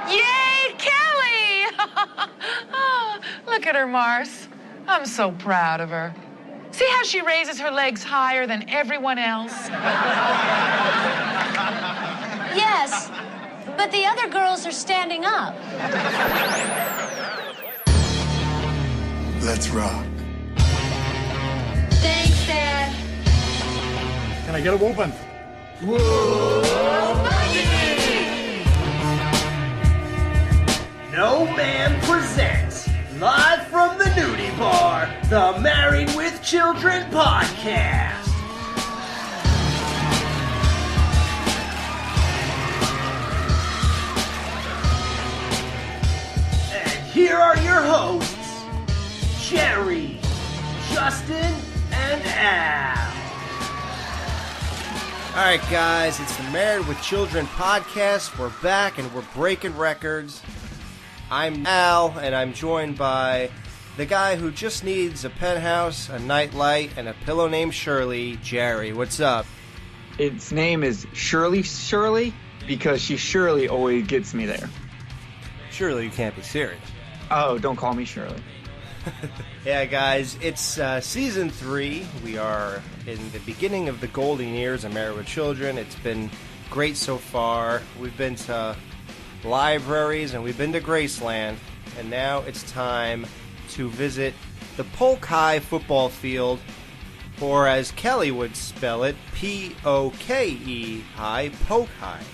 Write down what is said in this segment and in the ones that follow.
Yay, Kelly! Oh, look at her, Mars. I'm so proud of her. See how she raises her legs higher than everyone else? Yes, but the other girls are standing up. Let's rock. Thanks, Dad. Can I get a whooping? Whoa, No Man presents, live from the nudie bar, the Married with Children podcast. And here are your hosts, Jerry, Justin, and Al. Alright guys, it's the Married with Children podcast. We're back and we're breaking records. I'm Al, and I'm joined by the guy who just needs a penthouse, a nightlight, and a pillow named Shirley, Jerry. What's up? Its name is Shirley, because she surely always gets me there. Surely you can't be serious. Oh, don't call me Shirley. Yeah, guys, it's season 3. We are in the beginning of the golden years of Married with Children. It's been great so far. We've been to libraries and we've been to Graceland, and now it's time to visit the Polk High football field, or as Kelly would spell it, P-O-K-E High, Polk High.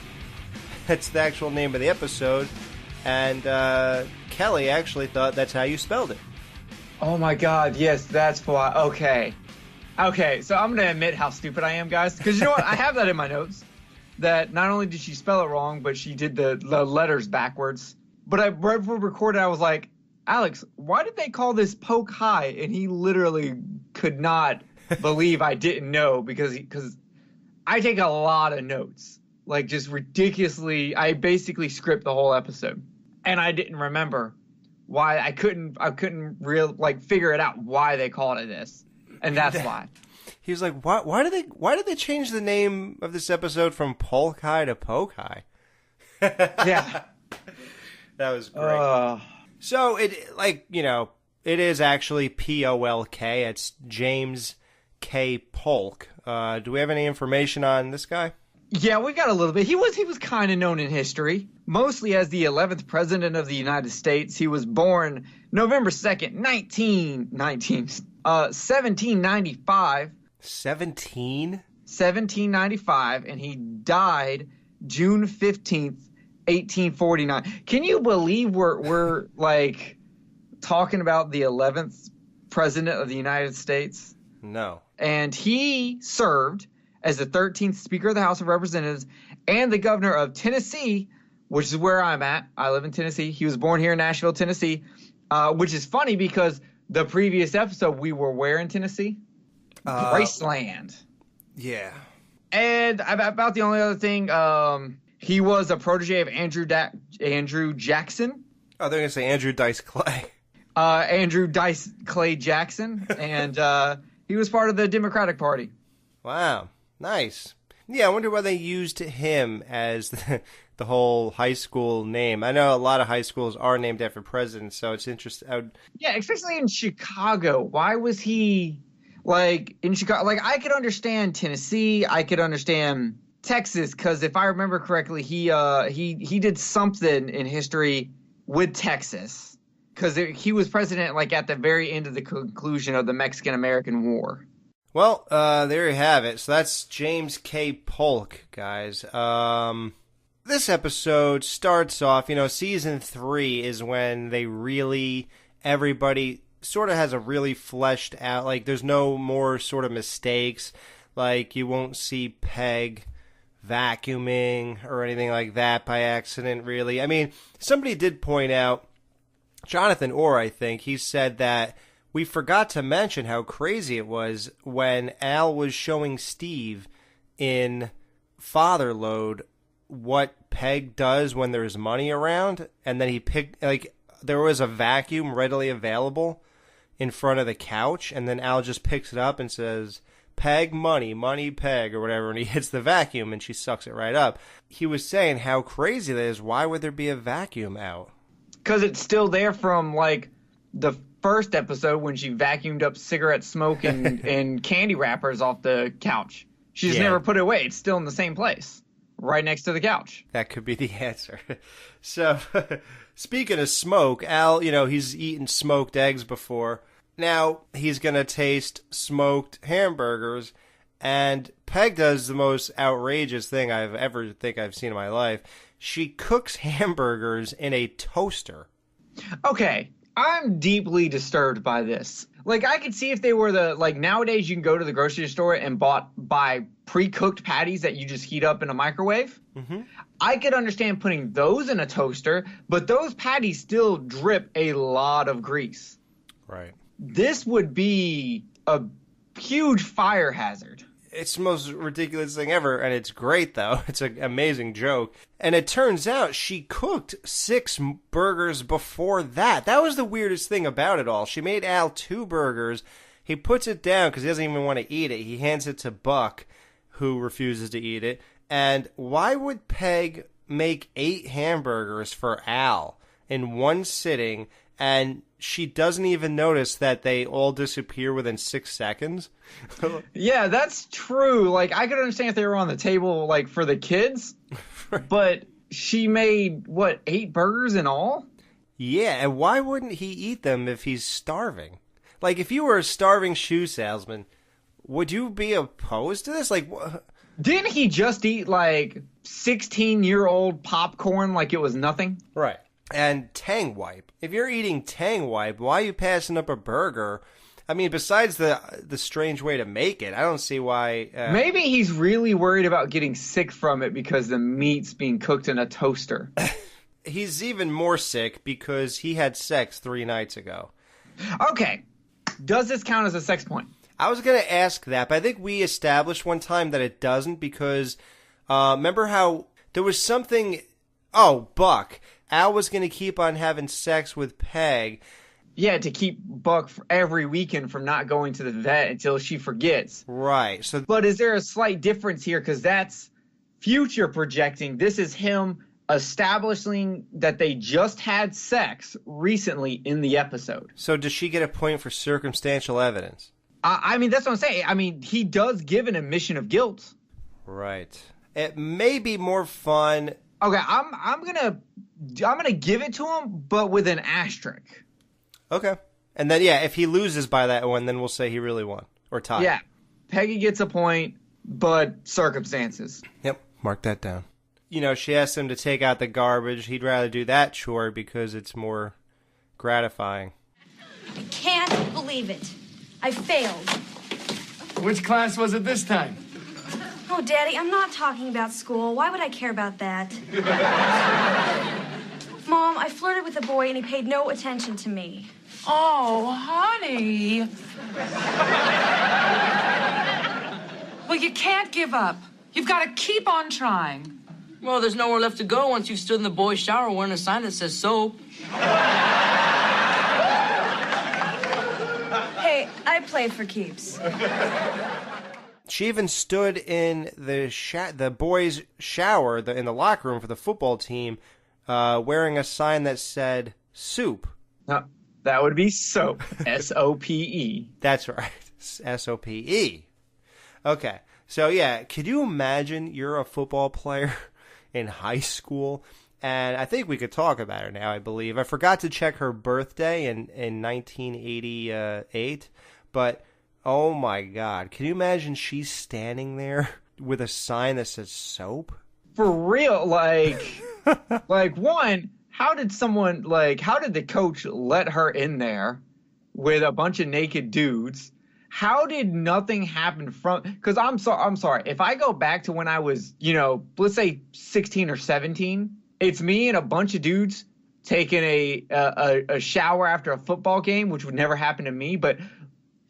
That's the actual name of the episode, and Kelly actually thought that's how you spelled it. Oh my god, yes, that's why. Okay, so I'm going to admit how stupid I am, guys, because you know what? I have that in my notes, that not only did she spell it wrong, but she did the letters backwards. But right before we recorded, I was like, Alex, why did they call this Polk High? And he literally could not believe I didn't know, because I take a lot of notes, like just ridiculously. I basically script the whole episode, and I didn't remember why. I couldn't figure it out why they called it this, and that's why. He was like, why did they change the name of this episode from Polk High to Polk High? Yeah. That was great. So it is actually P-O-L-K. It's James K. Polk. Do we have any information on this guy? Yeah, we got a little bit. He was kind of known in history, mostly as the 11th president of the United States. He was born November 2nd, 1795. 1795, and he died June 15th, 1849. Can you believe we're like talking about the 11th president of the United States? No. And he served as the 13th Speaker of the House of Representatives and the governor of Tennessee, which is where I'm at. I live in Tennessee. He was born here in Nashville, Tennessee, which is funny because the previous episode we were where in Tennessee? Graceland. Yeah. And about the only other thing, he was a protege of Andrew Jackson. Oh, they're going to say Andrew Dice Clay. Andrew Dice Clay Jackson. And he was part of the Democratic Party. Wow. Nice. Yeah, I wonder why they used him as the whole high school name. I know a lot of high schools are named after presidents, so it's interesting. Yeah, especially in Chicago. Why was he... Like, in Chicago, like, I could understand Tennessee, I could understand Texas, because if I remember correctly, he did something in history with Texas, because he was president, like, at the very end of the conclusion of the Mexican-American War. Well, there you have it. So that's James K. Polk, guys. This episode starts off, season 3 is when they really, everybody sort of has a really fleshed out, like there's no more sort of mistakes, like you won't see Peg vacuuming or anything like that by accident, really. I mean, somebody did point out, Jonathan Orr, I think, he said that we forgot to mention how crazy it was when Al was showing Steve in Fatherload what Peg does when there's money around, and then he picked, like, there was a vacuum readily available in front of the couch, and then Al just picks it up and says, Peg money, Peg, or whatever, and he hits the vacuum and she sucks it right up. He was saying how crazy that is. Why would there be a vacuum out? Because it's still there from, like, the first episode when she vacuumed up cigarette smoke and candy wrappers off the couch. She just never put it away. It's still in the same place, right next to the couch. That could be the answer. So, speaking of smoke, Al, he's eaten smoked eggs before. Now, he's going to taste smoked hamburgers, and Peg does the most outrageous thing I've seen in my life. She cooks hamburgers in a toaster. Okay, I'm deeply disturbed by this. Like, I could see if they were nowadays you can go to the grocery store and buy pre-cooked patties that you just heat up in a microwave. Mm-hmm. I could understand putting those in a toaster, but those patties still drip a lot of grease. Right. This would be a huge fire hazard. It's the most ridiculous thing ever, and it's great, though. It's an amazing joke. And it turns out she cooked 6 burgers before that. That was the weirdest thing about it all. She made Al 2 burgers. He puts it down because he doesn't even want to eat it. He hands it to Buck, who refuses to eat it. And why would Peg make 8 hamburgers for Al in one sitting, and she doesn't even notice that they all disappear within 6 seconds? Yeah, that's true. Like, I could understand if they were on the table, like, for the kids, but she made, 8 burgers in all? Yeah, and why wouldn't he eat them if he's starving? Like, if you were a starving shoe salesman, would you be opposed to this? Like, didn't he just eat, 16-year-old popcorn like it was nothing? Right. And Tang Wipe. If you're eating Tang Wipe, why are you passing up a burger? I mean, besides the strange way to make it, I don't see why. Maybe he's really worried about getting sick from it because the meat's being cooked in a toaster. He's even more sick because he had sex 3 nights ago. Okay. Does this count as a sex point? I was going to ask that, but I think we established one time that it doesn't because remember how there was something. Oh, Buck. Al was going to keep on having sex with Peg. Yeah, to keep Buck every weekend from not going to the vet until she forgets. Right. But is there a slight difference here? Because that's future projecting. This is him establishing that they just had sex recently in the episode. So does she get a point for circumstantial evidence? I mean, that's what I'm saying. I mean, he does give an admission of guilt. Right. It may be more fun. Okay, I'm gonna give it to him, but with an asterisk. Okay. And then, yeah, if he loses by that one, then we'll say he really won. Or tied. Yeah. Peggy gets a point, but circumstances. Yep. Mark that down. She asked him to take out the garbage. He'd rather do that chore because it's more gratifying. I can't believe it. I failed. Which class was it this time? Oh, Daddy, I'm not talking about school. Why would I care about that? Mom, I flirted with a boy and he paid no attention to me. Oh, honey. Well, you can't give up. You've got to keep on trying. Well, there's nowhere left to go once you've stood in the boys' shower wearing a sign that says soap. Hey, I played for keeps. She even stood in the boys' shower in the locker room for the football team wearing a sign that said soup. That would be soap. S-O-P-E. That's right. S-O-P-E. Okay. So, yeah, could you imagine you're a football player in high school? And I think we could talk about her now, I believe. I forgot to check her birthday in 1988, but oh my God. Can you imagine she's standing there with a sign that says soap? For real, one, how did the coach let her in there with a bunch of naked dudes? How did nothing happen because I'm sorry, if I go back to when I was, let's say 16 or 17, it's me and a bunch of dudes taking a shower after a football game, which would never happen to me, but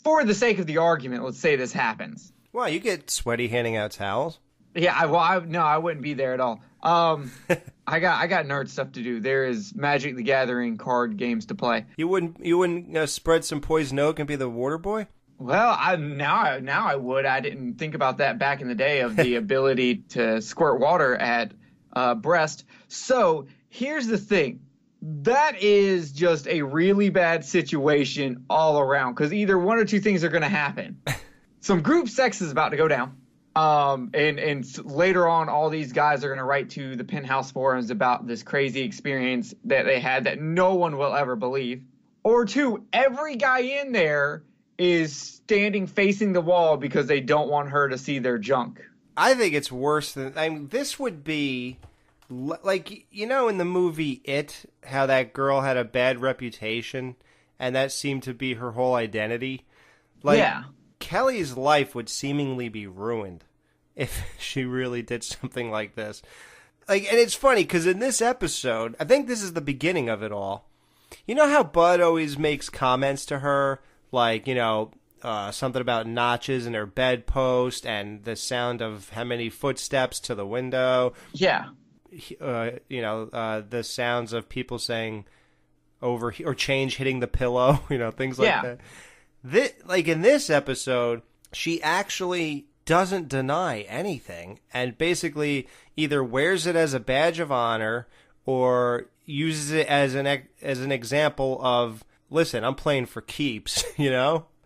for the sake of the argument, let's say this happens. Well, you get sweaty handing out towels. Yeah, I wouldn't be there at all. I got nerd stuff to do. There is Magic the Gathering card games to play. You wouldn't spread some poison oak and be the water boy? Well, now I would. I didn't think about that back in the day of the ability to squirt water at breast. So here's the thing. That is just a really bad situation all around because either one or two things are going to happen. Some group sex is about to go down. And later on, all these guys are going to write to the Penthouse forums about this crazy experience that they had that no one will ever believe. Or two, every guy in there is standing facing the wall because they don't want her to see their junk. I think it's worse than... I mean, this would be... Like, you know in the movie It, how that girl had a bad reputation, and that seemed to be her whole identity? Like, yeah. Kelly's life would seemingly be ruined if she really did something like this. Like, and it's funny, because in this episode, I think this is the beginning of it all. You know how Bud always makes comments to her, like, you know, something about notches in her bedpost and the sound of how many footsteps to the window? Yeah. The sounds of people saying over or change hitting the pillow, things like that. Like in this episode, she actually doesn't deny anything and basically either wears it as a badge of honor or uses it as an example of, listen, I'm playing for keeps,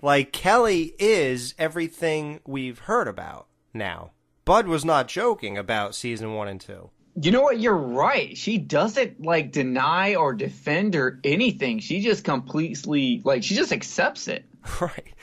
Like Kelly is everything we've heard about now. Bud was not joking about season 1 and 2. You know what? You're right. She doesn't deny or defend or anything. She just completely she just accepts it. Right.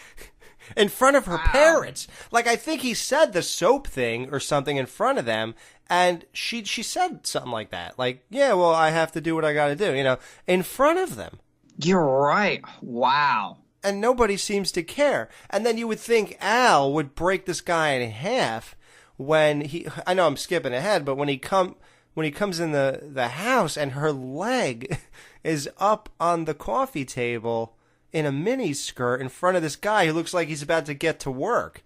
In front of her parents. Like I think he said the soap thing or something in front of them and she said something like that. Like, yeah, well, I have to do what I got to do, in front of them. You're right. Wow. And nobody seems to care. And then you would think Al would break this guy in half when I know I'm skipping ahead, but when he comes in the house and her leg is up on the coffee table in a mini skirt in front of this guy who looks like he's about to get to work.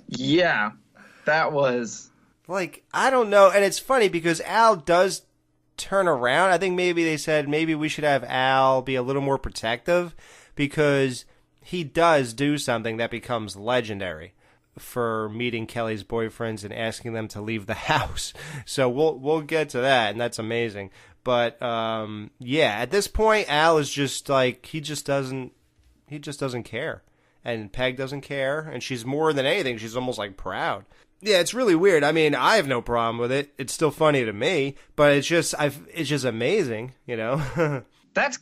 Yeah, that was... I don't know. And it's funny because Al does turn around. I think maybe they said maybe we should have Al be a little more protective because he does do something that becomes legendary for meeting Kelly's boyfriends and asking them to leave the house. So we'll get to that, and that's amazing. But at this point, Al is just he just doesn't care, and Peg doesn't care, and she's more than anything, she's almost proud. Yeah, it's really weird. I mean, I have no problem with it. It's still funny to me, but it's just amazing, That's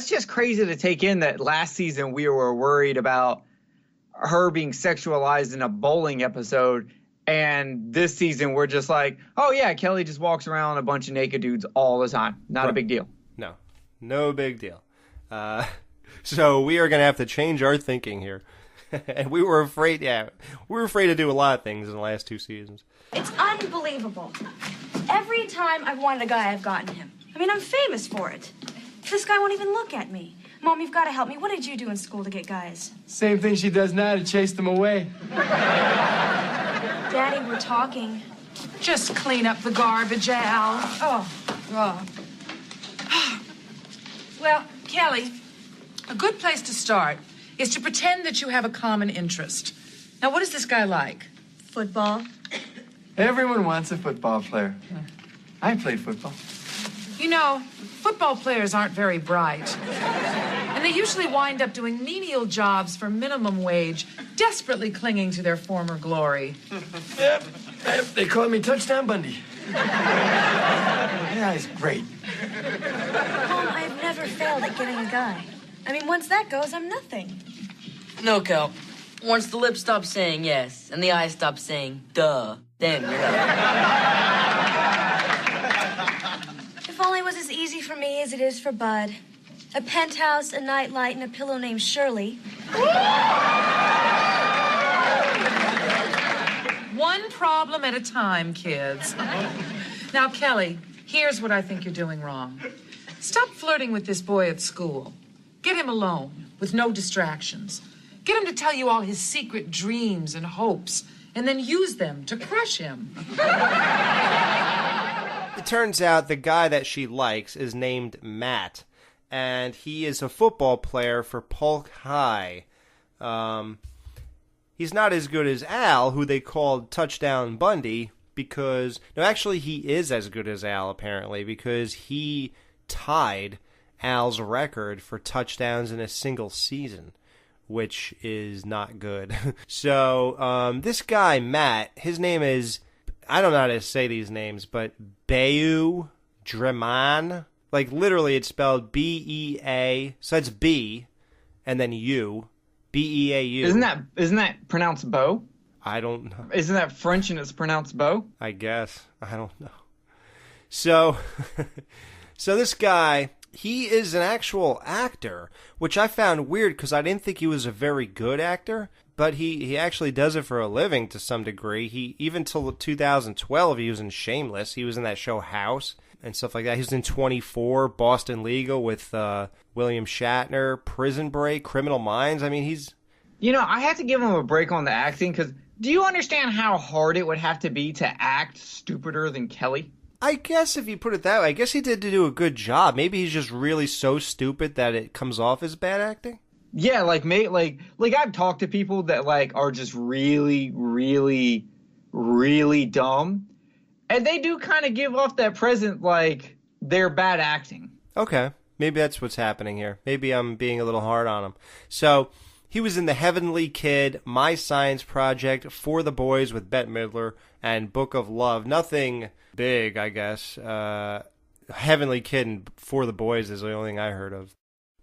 just crazy to take in that last season we were worried about her being sexualized in a bowling episode, and this season we're just oh yeah, Kelly just walks around a bunch of naked dudes all the time. Not a big deal. No big deal. So we are going to have to change our thinking here. And we were afraid to do a lot of things in the last 2 seasons. It's unbelievable. Every time I've wanted a guy, I've gotten him. I mean, I'm famous for it. This guy won't even look at me. Mom, you've got to help me. What did you do in school to get guys? Same thing she does now to chase them away. Daddy, we're talking. Just clean up the garbage, Al. Oh. Well, Kelly, a good place to start is to pretend that you have a common interest. Now, what is this guy like? Football. Everyone wants a football player. I played football. Football players aren't very bright. And they usually wind up doing menial jobs for minimum wage, desperately clinging to their former glory. Yep. They call me Touchdown Bundy. Yeah, he's great. Mom, I've never failed at getting a guy. I mean, once that goes, I'm nothing. No, Kel. Once the lips stop saying yes and the eyes stop saying duh, then you're done. If only it was as easy for me as it is for Bud. A penthouse, a nightlight, and a pillow named Shirley. One problem at a time, kids. Now, Kelly, here's what I think you're doing wrong. Stop flirting with this boy at school. Get him alone, with no distractions. Get him to tell you all his secret dreams and hopes, and then use them to crush him. It turns out the guy that she likes is named Matt, and he is a football player for Polk High. He's not as good as Al, who they called Touchdown Bundy, because... No, actually, he is as good as Al, apparently, because he tied Al's record for touchdowns in a single season, which is not good. So, this guy, Matt, his name is... I don't know how to say these names, but Beu Dreman. Like, literally, it's spelled B-E-A. So it's B, and then U. B-E-A-U. Isn't that pronounced Beau? I don't know. Isn't that French and it's pronounced Beau? I guess. I don't know. So, so this guy, he is an actual actor, which I found weird because I didn't think he was a very good actor. But he actually does it for a living to some degree. He even till 2012 he was in Shameless. He was in that show House and stuff like that. He was in 24, Boston Legal with William Shatner, Prison Break, Criminal Minds. I mean, he's... You know, I have to give him a break on the acting because do you understand how hard it would have to be to act stupider than Kelly? I guess if you put it that way, I guess he did do a good job. Maybe he's just really so stupid that it comes off as bad acting. Yeah, like I've talked to people that like are just really, really, really dumb, and they do kind of give off that present like they're bad acting. Okay, maybe that's what's happening here. Maybe I'm being a little hard on him. So he was in The Heavenly Kid, My Science Project, For the Boys with Bette Midler, and Book of Love. Nothing big, I guess. Heavenly Kid and For the Boys is the only thing I heard of.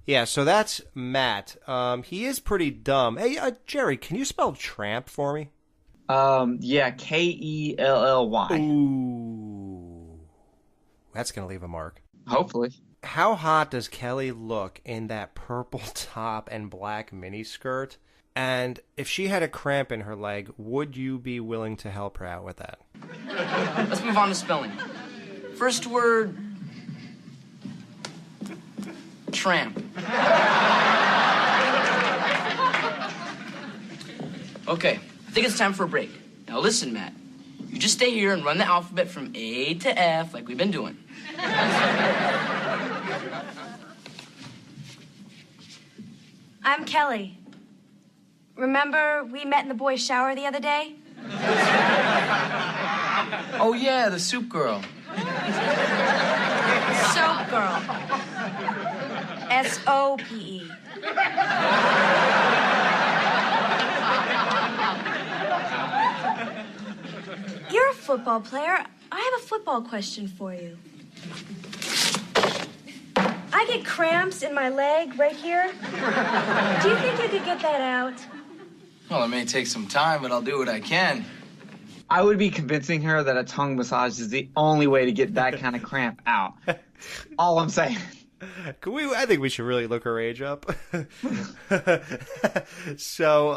Yeah, so that's Matt. He is pretty dumb. Hey, Jerry, can you spell tramp for me? Yeah, Kelly. Ooh. That's going to leave a mark. Hopefully. How hot does Kelly look in that purple top and black miniskirt? And if she had a cramp in her leg, would you be willing to help her out with that? Let's move on to spelling. First word... tramp. Okay, I think it's time for a break. Now listen, Matt. You just stay here and run the alphabet from A to F like we've been doing. I'm Kelly. Remember we met in the boys' shower the other day? Oh yeah, the soup girl. Soap girl. S-O-P-E. You're a football player. I have a football question for you. I get cramps in my leg right here. Do you think you could get that out? Well, it may take some time, but I'll do what I can. I would be convincing her that a tongue massage is the only way to get that kind of cramp out. All I'm saying. I think we should really look her age up. So,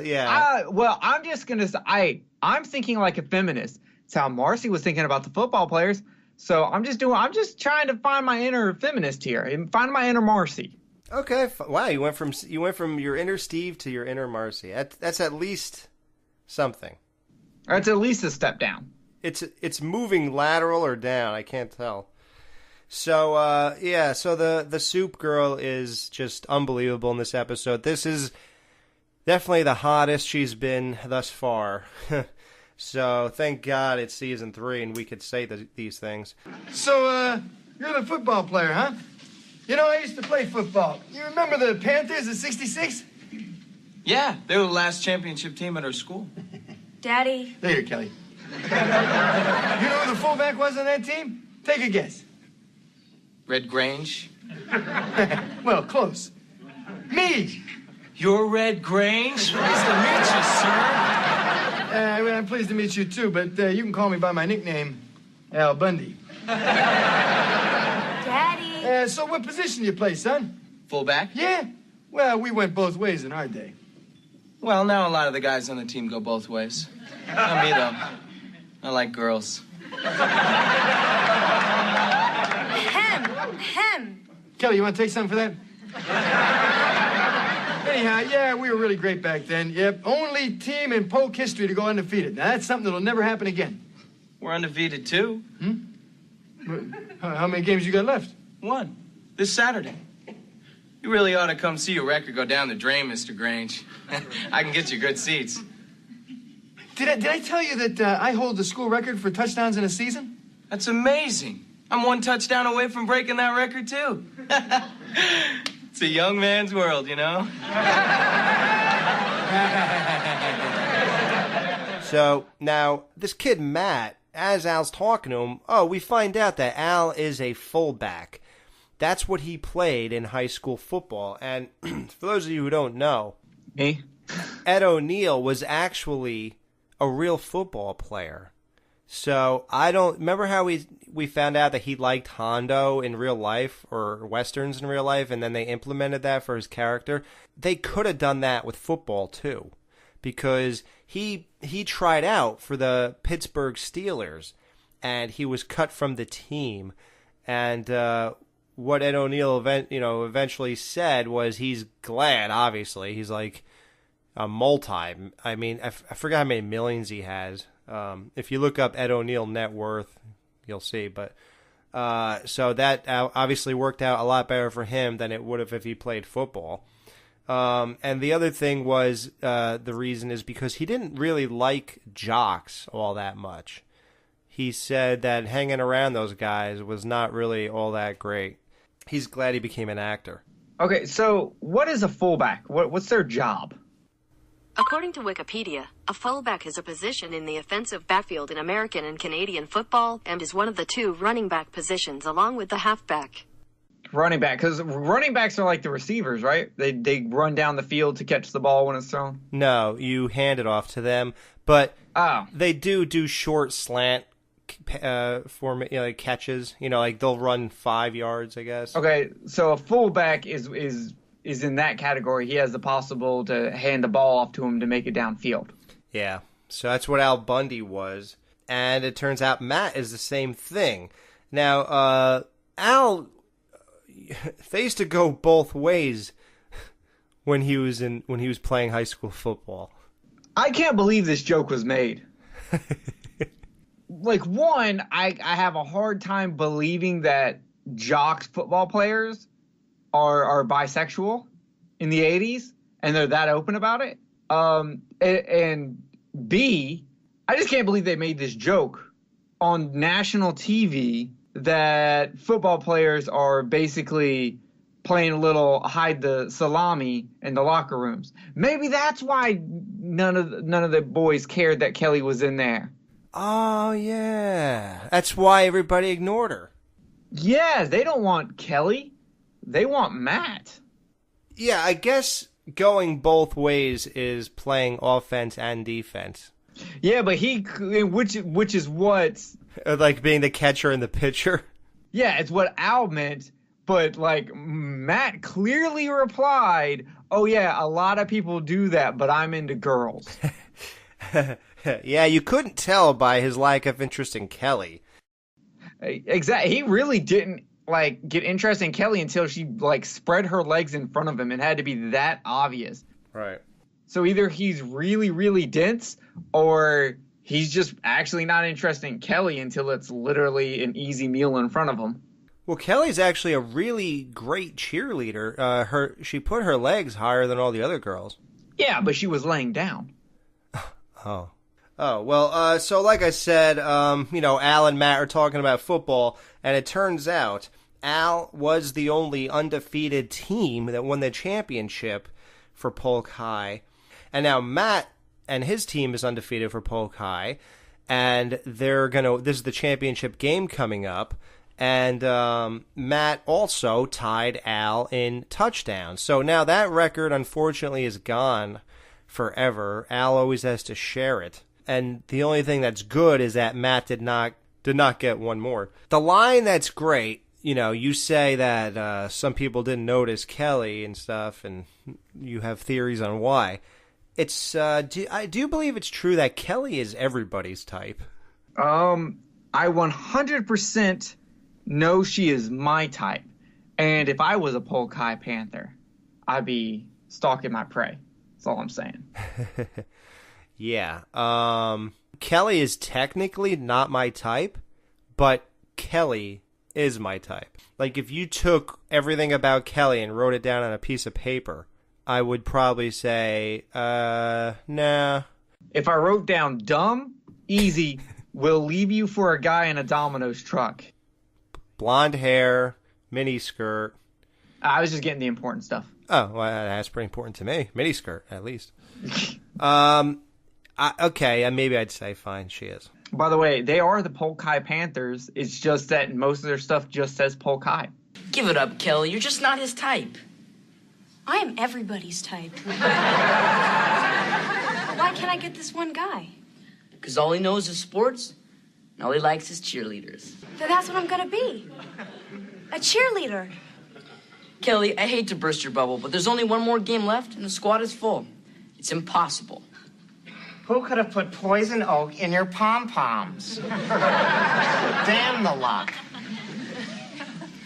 yeah. Well, I'm just going to say, I'm thinking like a feminist. It's how Marcy was thinking about the football players. So I'm just trying to find my inner feminist here and find my inner Marcy. Okay. Wow. You went from your inner Steve to your inner Marcy. That's at least something. That's at least a step down. It's moving lateral or down. I can't tell. So, yeah, so the soup girl is just unbelievable in this episode. This is definitely the hottest she's been thus far. So, thank God it's season 3 and we could say these things. So, you're the football player, huh? You know, I used to play football. You remember the Panthers of '66? Yeah, they were the last championship team at our school. Daddy. There, Kelly. You know who the fullback was on that team? Take a guess. Red Grange. Well, close. Me. You're Red Grange? Pleased to meet you, sir. I'm pleased to meet you, too, but you can call me by my nickname, Al Bundy. Daddy. So what position do you play, son? Fullback? Yeah. Well, we went both ways in our day. Well, now a lot of the guys on the team go both ways. Not me, though. I like girls. Hem. Kelly, you want to take something for that? Anyhow, yeah, we were really great back then. Yep, only team in Polk history to go undefeated. Now, that's something that'll never happen again. We're undefeated, too. How many games you got left? 1. This Saturday. You really ought to come see your record go down the drain, Mr. Grange. I can get you good seats. Did I tell you that I hold the school record for touchdowns in a season? That's amazing. I'm one touchdown away from breaking that record, too. It's a young man's world, you know? So now this kid Matt, as Al's talking to him, we find out that Al is a fullback. That's what he played in high school football. And for those of you who don't know, Me? Ed O'Neill was actually a real football player. So I don't remember how we found out that he liked Hondo in real life or Westerns in real life, and then they implemented that for his character. They could have done that with football too, because he tried out for the Pittsburgh Steelers, and he was cut from the team. And what Ed O'Neill eventually said was he's glad. Obviously, he's like a multi. I mean, I forgot how many millions he has. If you look up Ed O'Neill net worth, you'll see. But so that obviously worked out a lot better for him than it would have if he played football. And the other thing was the reason is because he didn't really like jocks all that much. He said that hanging around those guys was not really all that great. He's glad he became an actor. Okay, so what is a fullback? What's their job? According to Wikipedia, a fullback is a position in the offensive backfield in American and Canadian football and is one of the two running back positions along with the halfback. Running back, because running backs are like the receivers, right? They run down the field to catch the ball when it's thrown. No, you hand it off to them, but they do short slant catches. Like they'll run 5 yards, I guess. Okay, so a fullback is in that category. He has the possible to hand the ball off to him to make it downfield. Yeah, so that's what Al Bundy was, and it turns out Matt is the same thing. Now, Al, they used to go both ways when he was playing high school football. I can't believe this joke was made. Like, one, I have a hard time believing that jocks football players are bisexual in the 80s, and they're that open about it. And B, I just can't believe they made this joke on national TV that football players are basically playing a little hide the salami in the locker rooms. Maybe that's why none of the boys cared that Kelly was in there. Oh, yeah. That's why everybody ignored her. Yeah, they don't want Kelly. They want Matt. Yeah, I guess going both ways is playing offense and defense. Yeah, but which is what... Like being the catcher and the pitcher? Yeah, it's what Al meant, but like Matt clearly replied, oh yeah, a lot of people do that, but I'm into girls. Yeah, you couldn't tell by his lack of interest in Kelly. Exactly. He really didn't get interest in Kelly until she spread her legs in front of him. It had to be that obvious. Right. So either he's really, really dense, or he's just actually not interested in Kelly until it's literally an easy meal in front of him. Well, Kelly's actually a really great cheerleader. She put her legs higher than all the other girls. Yeah, but she was laying down. Oh, well, so like I said, Al and Matt are talking about football, and it turns out Al was the only undefeated team that won the championship for Polk High. And now Matt and his team is undefeated for Polk High, and this is the championship game coming up, and Matt also tied Al in touchdowns. So now that record, unfortunately, is gone forever. Al always has to share it. And the only thing that's good is that Matt did not get one more. The line that's great, you say that some people didn't notice Kelly and stuff, and you have theories on why. It's do you believe it's true that Kelly is everybody's type? I 100% know she is my type. And if I was a Polk High Panther, I'd be stalking my prey. That's all I'm saying. Yeah. Kelly is technically not my type, but Kelly is my type. Like, if you took everything about Kelly and wrote it down on a piece of paper, I would probably say, nah. If I wrote down dumb, easy, will leave you for a guy in a Domino's truck. Blonde hair, mini skirt. I was just getting the important stuff. Oh, well, that's pretty important to me. Mini skirt, at least. Okay, maybe I'd say fine, she is. By the way, they are the Polk High Panthers. It's just that most of their stuff just says Polk High. Give it up, Kelly. You're just not his type. I am everybody's type. Why can't I get this one guy? Because all he knows is sports, and all he likes is cheerleaders. Then that's what I'm gonna be. A cheerleader. Kelly, I hate to burst your bubble, but there's only one more game left, and the squad is full. It's impossible. Who could have put poison oak in your pom-poms? Damn the luck.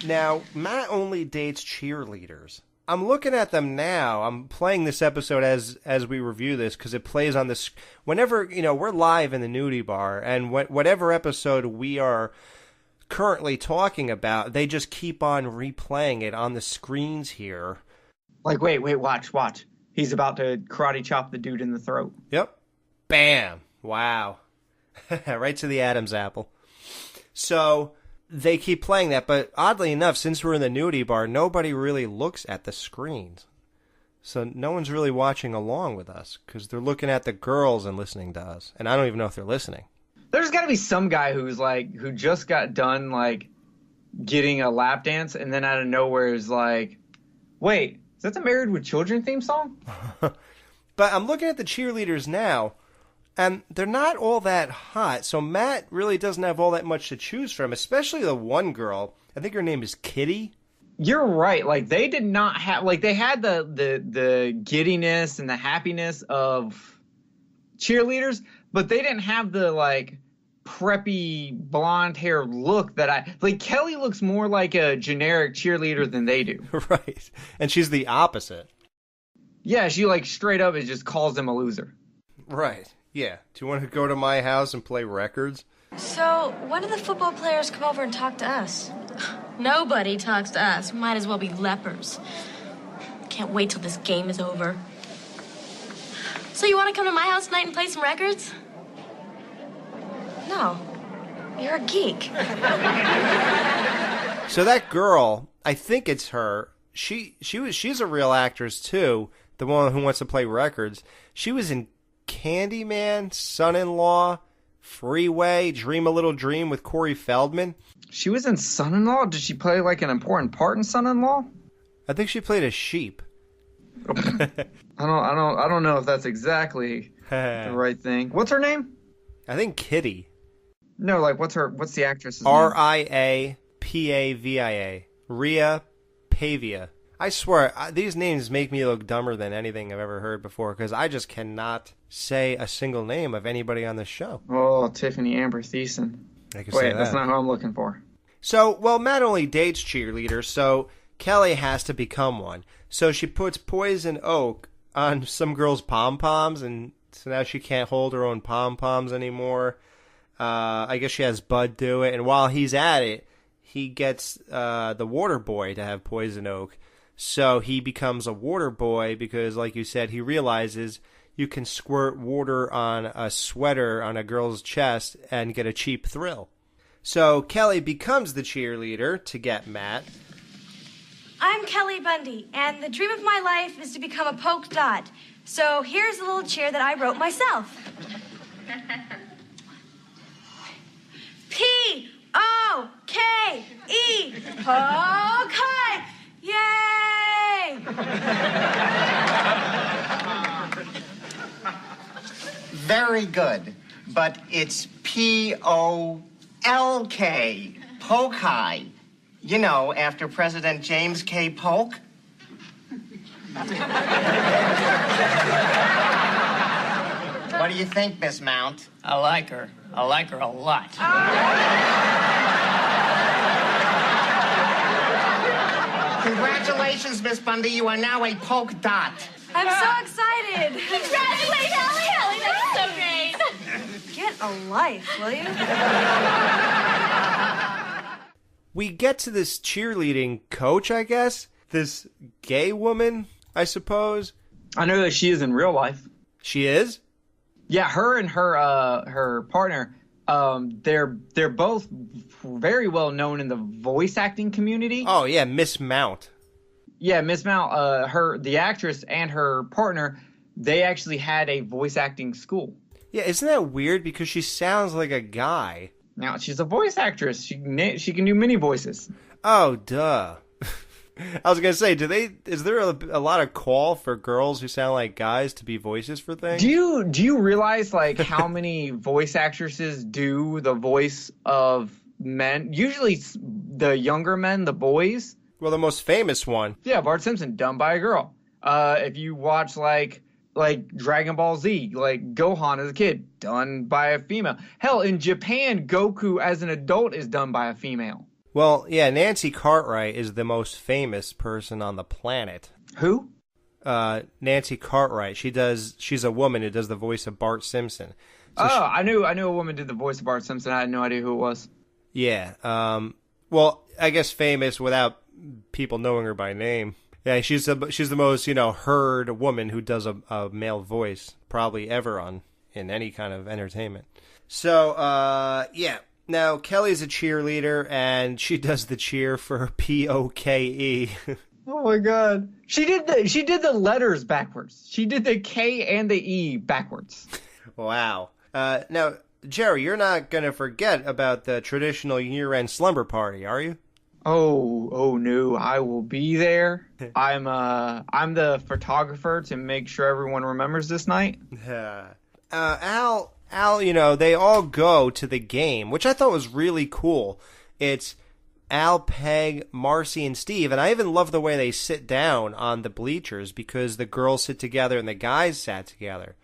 Now, Matt only dates cheerleaders. I'm looking at them now. I'm playing this episode as we review this because it plays on this. Whenever, we're live in the nudie bar, and whatever episode we are currently talking about, they just keep on replaying it on the screens here. Like, wait, watch. He's about to karate chop the dude in the throat. Yep. Bam. Wow. Right to the Adam's apple. So they keep playing that, but oddly enough, since we're in the nudie bar, nobody really looks at the screens. So no one's really watching along with us because they're looking at the girls and listening to us. And I don't even know if they're listening. There's got to be some guy who just got done, getting a lap dance, and then out of nowhere is like, wait, is that the Married with Children theme song? But I'm looking at the cheerleaders now, and they're not all that hot. So Matt really doesn't have all that much to choose from, especially the one girl. I think her name is Kitty. You're right. They did not have, they had the giddiness and the happiness of cheerleaders, but they didn't have the, preppy blonde hair look that Kelly looks more like a generic cheerleader than they do. Right. And she's the opposite. Yeah, she straight up just calls them a loser. Right. Yeah. Do you want to go to my house and play records? So, when do the football players come over and talk to us? Nobody talks to us. Might as well be lepers. Can't wait till this game is over. So you want to come to my house tonight and play some records? No. You're a geek. So that girl, I think it's her. She's a real actress too. The one who wants to play records. She was in Candyman, Son-in-Law, Freeway, Dream a Little Dream with Corey Feldman. She was in Son-in-Law? Did she play an important part in Son-in-Law? I think she played a sheep. I don't know if that's exactly the right thing. What's her name? I think Kitty. No, what's the actress's name? Riapavia. Rhea Pavia. I swear, these names make me look dumber than anything I've ever heard before because I just cannot say a single name of anybody on this show. Oh, Tiffany Amber Thiessen. Wait, that's not who I'm looking for. So, Matt only dates cheerleaders, so Kelly has to become one. So she puts poison oak on some girl's pom-poms, and so now she can't hold her own pom-poms anymore. I guess she has Bud do it, and while he's at it, he gets the water boy to have poison oak. So he becomes a water boy because, like you said, he realizes you can squirt water on a sweater on a girl's chest and get a cheap thrill. So Kelly becomes the cheerleader to get Matt. I'm Kelly Bundy, and the dream of my life is to become a polk dot. So here's a little cheer that I wrote myself. P-O-K-E. Polk High. Yay! Very good, but it's P-O-L-K, Polk High. After President James K. Polk. What do you think, Miss Mount? I like her. I like her a lot. Congratulations, Miss Bundy. You are now a polk dot. I'm so excited. Congratulations, Kelly, that's so great. Get a life, will you? we get to this cheerleading coach, I guess. This gay woman, I suppose. I know that she is in real life. She is? Yeah, her and her partner, they're both very well known in the voice acting community. Oh yeah, Miss Mount. Yeah, Miss Mount, the actress and her partner, they actually had a voice acting school. Yeah, isn't that weird? Because she sounds like a guy. Now, she's a voice actress. She can do many voices. Oh, duh. I was going to say, is there a lot of call for girls who sound like guys to be voices for things? Do you realize, like, how many voice actresses do the voice of men? Usually the younger men, the boys. Well, the most famous one. Yeah, Bart Simpson, done by a girl. If you watch, like Dragon Ball Z, like Gohan as a kid, done by a female. Hell, in Japan, Goku as an adult is done by a female. Well, yeah, Nancy Cartwright is the most famous person on the planet. Who? Nancy Cartwright. She's a woman who does the voice of Bart Simpson. So I knew a woman did the voice of Bart Simpson. I had no idea who it was. Yeah. Well, I guess famous without people knowing her by name. Yeah, she's the most, heard woman who does a male voice probably ever in any kind of entertainment. So, yeah. Now, Kelly's a cheerleader, and she does the cheer for P-O-K-E. Oh, my God. She did the letters backwards. She did the K and the E backwards. Wow. Now, Jerry, you're not going to forget about the traditional year-end slumber party, are you? Oh no, I will be there. I'm the photographer to make sure everyone remembers this night. Al, they all go to the game, which I thought was really cool. It's Al, Peg, Marcy, and Steve, and I even love the way they sit down on the bleachers because the girls sit together and the guys sat together.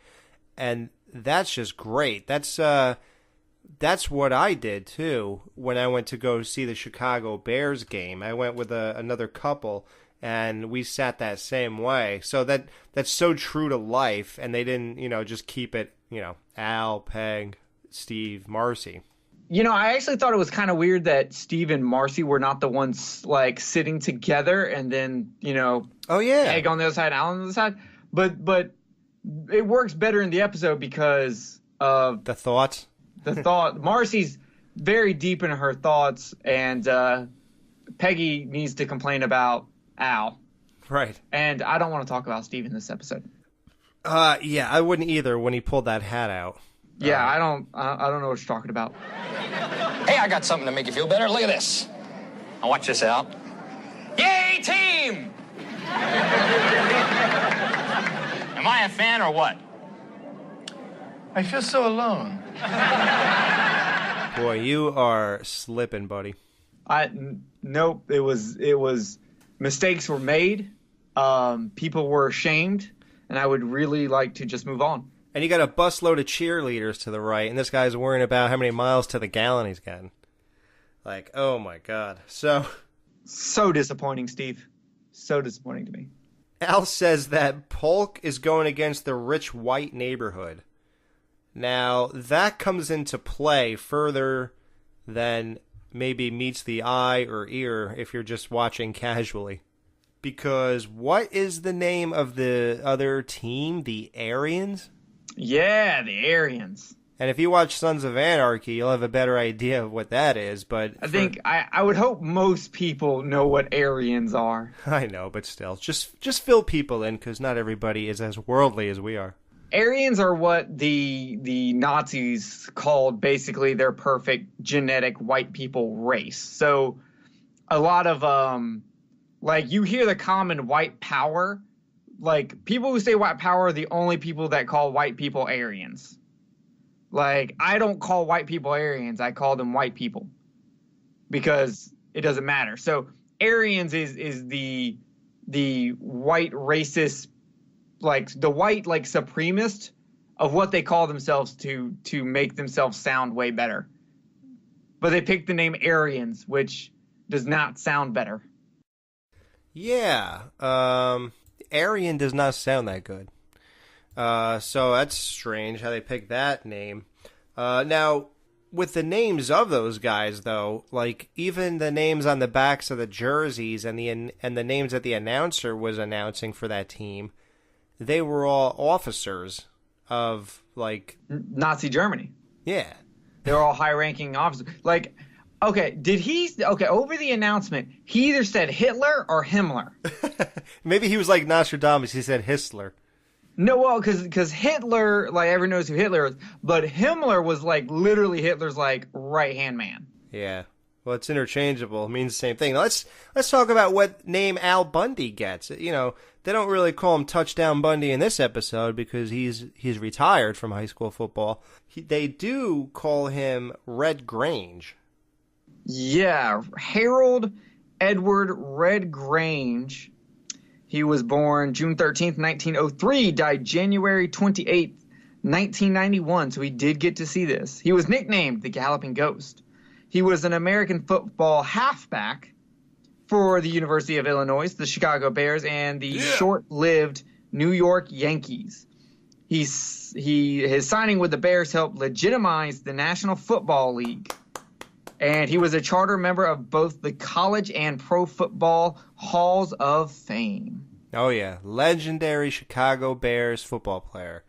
And that's just great. That's what I did, too, when I went to go see the Chicago Bears game. I went with another couple, and we sat that same way. So that's so true to life, and they didn't, just keep it, Al, Peg, Steve, Marcy. I actually thought it was kind of weird that Steve and Marcy were not the ones, like, sitting together and then, oh, yeah, Peg on the other side, Al on the other side. But it works better in the episode because of the thoughts. The thought. Marcy's very deep in her thoughts, and Peggy needs to complain about Al. Right. And I don't want to talk about Steve in this episode. Yeah, I wouldn't either when he pulled that hat out. Yeah, I don't know what you're talking about. Hey, I got something to make you feel better. Look at this. Now watch this out. Yay, team! Am I a fan or what? I feel so alone. Boy, you are slipping, buddy. Nope. It was mistakes were made. People were ashamed, and I would really like to just move on. And you got a busload of cheerleaders to the right, and this guy's worrying about how many miles to the gallon he's getting. Like, oh my God. So disappointing, Steve. So disappointing to me. Al says that Polk is going against the rich white neighborhood. Now, that comes into play further than maybe meets the eye or ear if you're just watching casually. Because what is the name of the other team? The Aryans? Yeah, the Aryans. And if you watch Sons of Anarchy, you'll have a better idea of what that is. But I think I would hope most people know what Aryans are. I know, but still, just fill people in because not everybody is as worldly as we are. Aryans are what the Nazis called basically their perfect genetic white people race. So a lot of like you hear the common white power, like people who say white power are the only people that call white people Aryans. Like I don't call white people Aryans, I call them white people because it doesn't matter. So Aryans is the white racist, like the white like supremacist of what they call themselves to make themselves sound way better. But they picked the name Aryans, which does not sound better. Yeah, Aryan does not sound that good. So that's strange how they picked that name. Now, with the names of those guys, though, like even the names on the backs of the jerseys and the names that the announcer was announcing for that team, they were all officers of like Nazi Germany. Yeah, they were all high-ranking officers. Like, okay, over the announcement, he either said Hitler or Himmler. Maybe he was like Nostradamus. He said Histler. No, well, because Hitler, like, everyone knows who Hitler is, but Himmler was, like, literally Hitler's, like, right-hand man. Yeah. Well, it's interchangeable. It means the same thing. Now, let's talk about what name Al Bundy gets. You know, they don't really call him Touchdown Bundy in this episode because he's retired from high school football. They do call him Red Grange. Yeah, Harold Edward Red Grange. He was born June 13th, 1903, died January 28th, 1991, so he did get to see this. He was nicknamed the Galloping Ghost. He was an American football halfback for the University of Illinois, the Chicago Bears, and the short-lived New York Yankees. His signing with the Bears helped legitimize the National Football League. And he was a charter member of both the college and pro football halls of fame. Oh, yeah. Legendary Chicago Bears football player.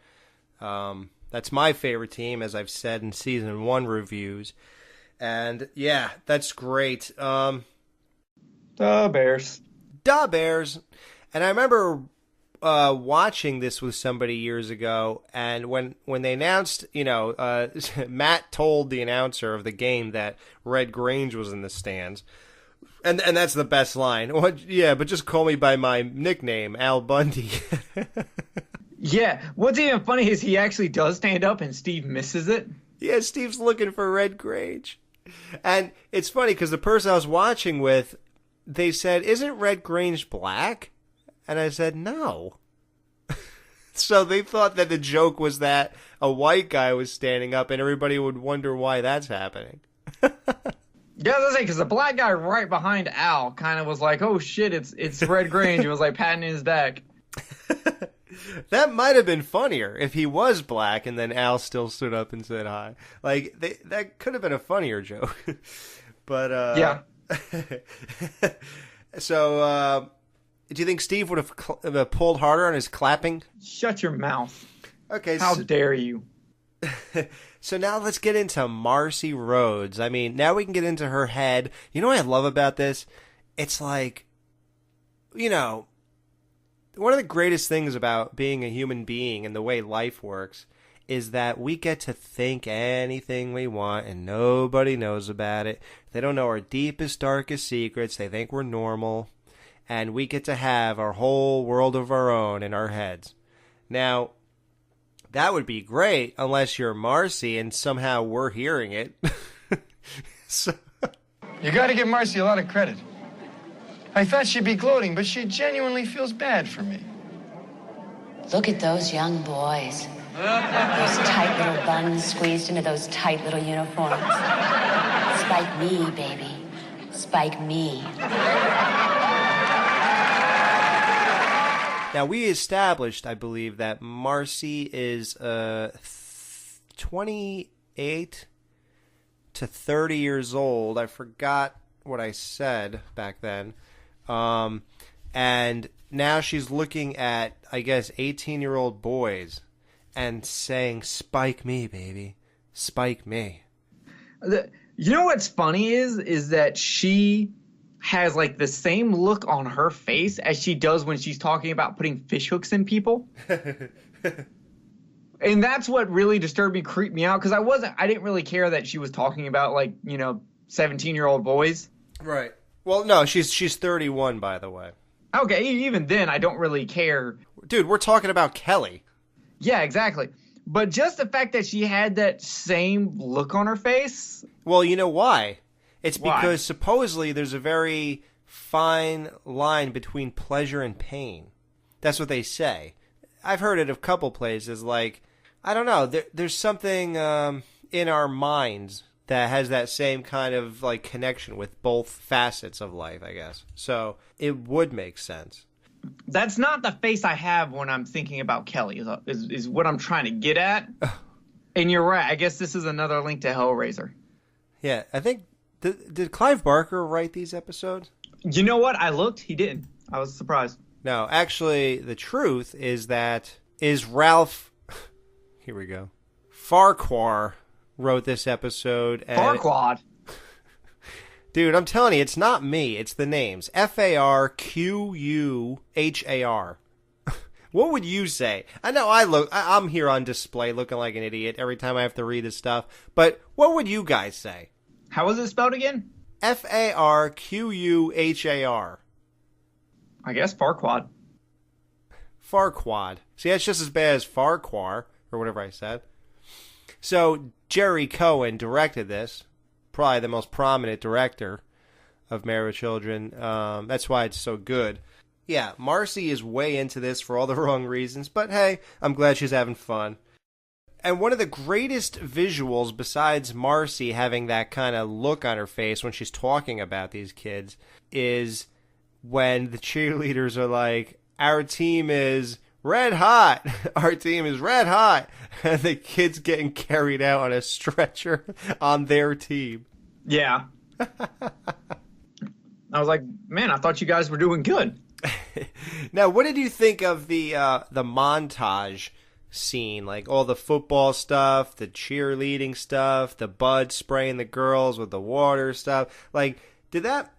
That's my favorite team, as I've said in Season 1 reviews. And, yeah, that's great. The Bears. The Bears. And I remember watching this with somebody years ago, and when they announced, Matt told the announcer of the game that Red Grange was in the stands, and that's the best line. Yeah, but just call me by my nickname, Al Bundy. Yeah, what's even funny is he actually does stand up and Steve misses it. Yeah, Steve's looking for Red Grange. And it's funny because the person I was watching with, they said, "Isn't Red Grange black?" And I said, "No." So they thought that the joke was that a white guy was standing up and everybody would wonder why that's happening. Yeah, I was saying, because the black guy right behind Al kind of was like, "Oh shit, it's Red Grange." He was like patting his back. That might have been funnier if he was black and then Al still stood up and said hi. Like, that could have been a funnier joke. But, yeah. So, do you think Steve would have pulled harder on his clapping? Shut your mouth. Okay. How dare you? So now let's get into Marcy Rhodes. I mean, now we can get into her head. You know what I love about this? It's like, one of the greatest things about being a human being and the way life works is that we get to think anything we want and nobody knows about it. They don't know our deepest, darkest secrets. They think we're normal. And we get to have our whole world of our own in our heads. Now, that would be great unless you're Marcy and somehow we're hearing it. You gotta give Marcy a lot of credit. I thought she'd be gloating, but she genuinely feels bad for me. Look at those young boys. Those tight little buns squeezed into those tight little uniforms. Spike me, baby. Spike me. Now, we established, I believe, that Marcy is 28 to 30 years old. I forgot what I said back then. And now she's looking at, I guess, 18-year-old boys and saying, "Spike me, baby. Spike me." You know what's funny is that she has like the same look on her face as she does when she's talking about putting fish hooks in people. And that's what really disturbed me, creeped me out, because I didn't really care that she was talking about 17-year-old boys. Right. Well, no, she's 31, by the way. Okay, even then, I don't really care. Dude, we're talking about Kelly. Yeah, exactly. But just the fact that she had that same look on her face. Well, you know why? It's because supposedly there's a very fine line between pleasure and pain. That's what they say. I've heard it a couple places, like, I don't know, there's something in our minds that has that same kind of connection with both facets of life, I guess. So it would make sense. That's not the face I have when I'm thinking about Kelly, is what I'm trying to get at. And you're right. I guess this is another link to Hellraiser. Yeah, I think did Clive Barker write these episodes? You know what? I looked. He didn't. I was surprised. No, actually, the truth is that Ralph. Here we go. Farquhar wrote this episode. Farquaad. Dude, I'm telling you, it's not me. It's the names. Farquhar. What would you say? I know I'm here on display looking like an idiot every time I have to read this stuff. But what would you guys say? How was it spelled again? Farquhar. I guess Farquaad. Farquaad. See, that's just as bad as Farquhar, or whatever I said. So, Jerry Cohen directed this. Probably the most prominent director of Married with Children. That's why it's so good. Yeah, Marcy is way into this for all the wrong reasons, but hey, I'm glad she's having fun. And one of the greatest visuals, besides Marcy having that kind of look on her face when she's talking about these kids, is when the cheerleaders are like, our team is red hot. Our team is red hot. And the kid's getting carried out on a stretcher on their team. Yeah. I was like, man, I thought you guys were doing good. Now, what did you think of the montage scene? Like all the football stuff, the cheerleading stuff, the Bud spraying the girls with the water stuff. Like, did that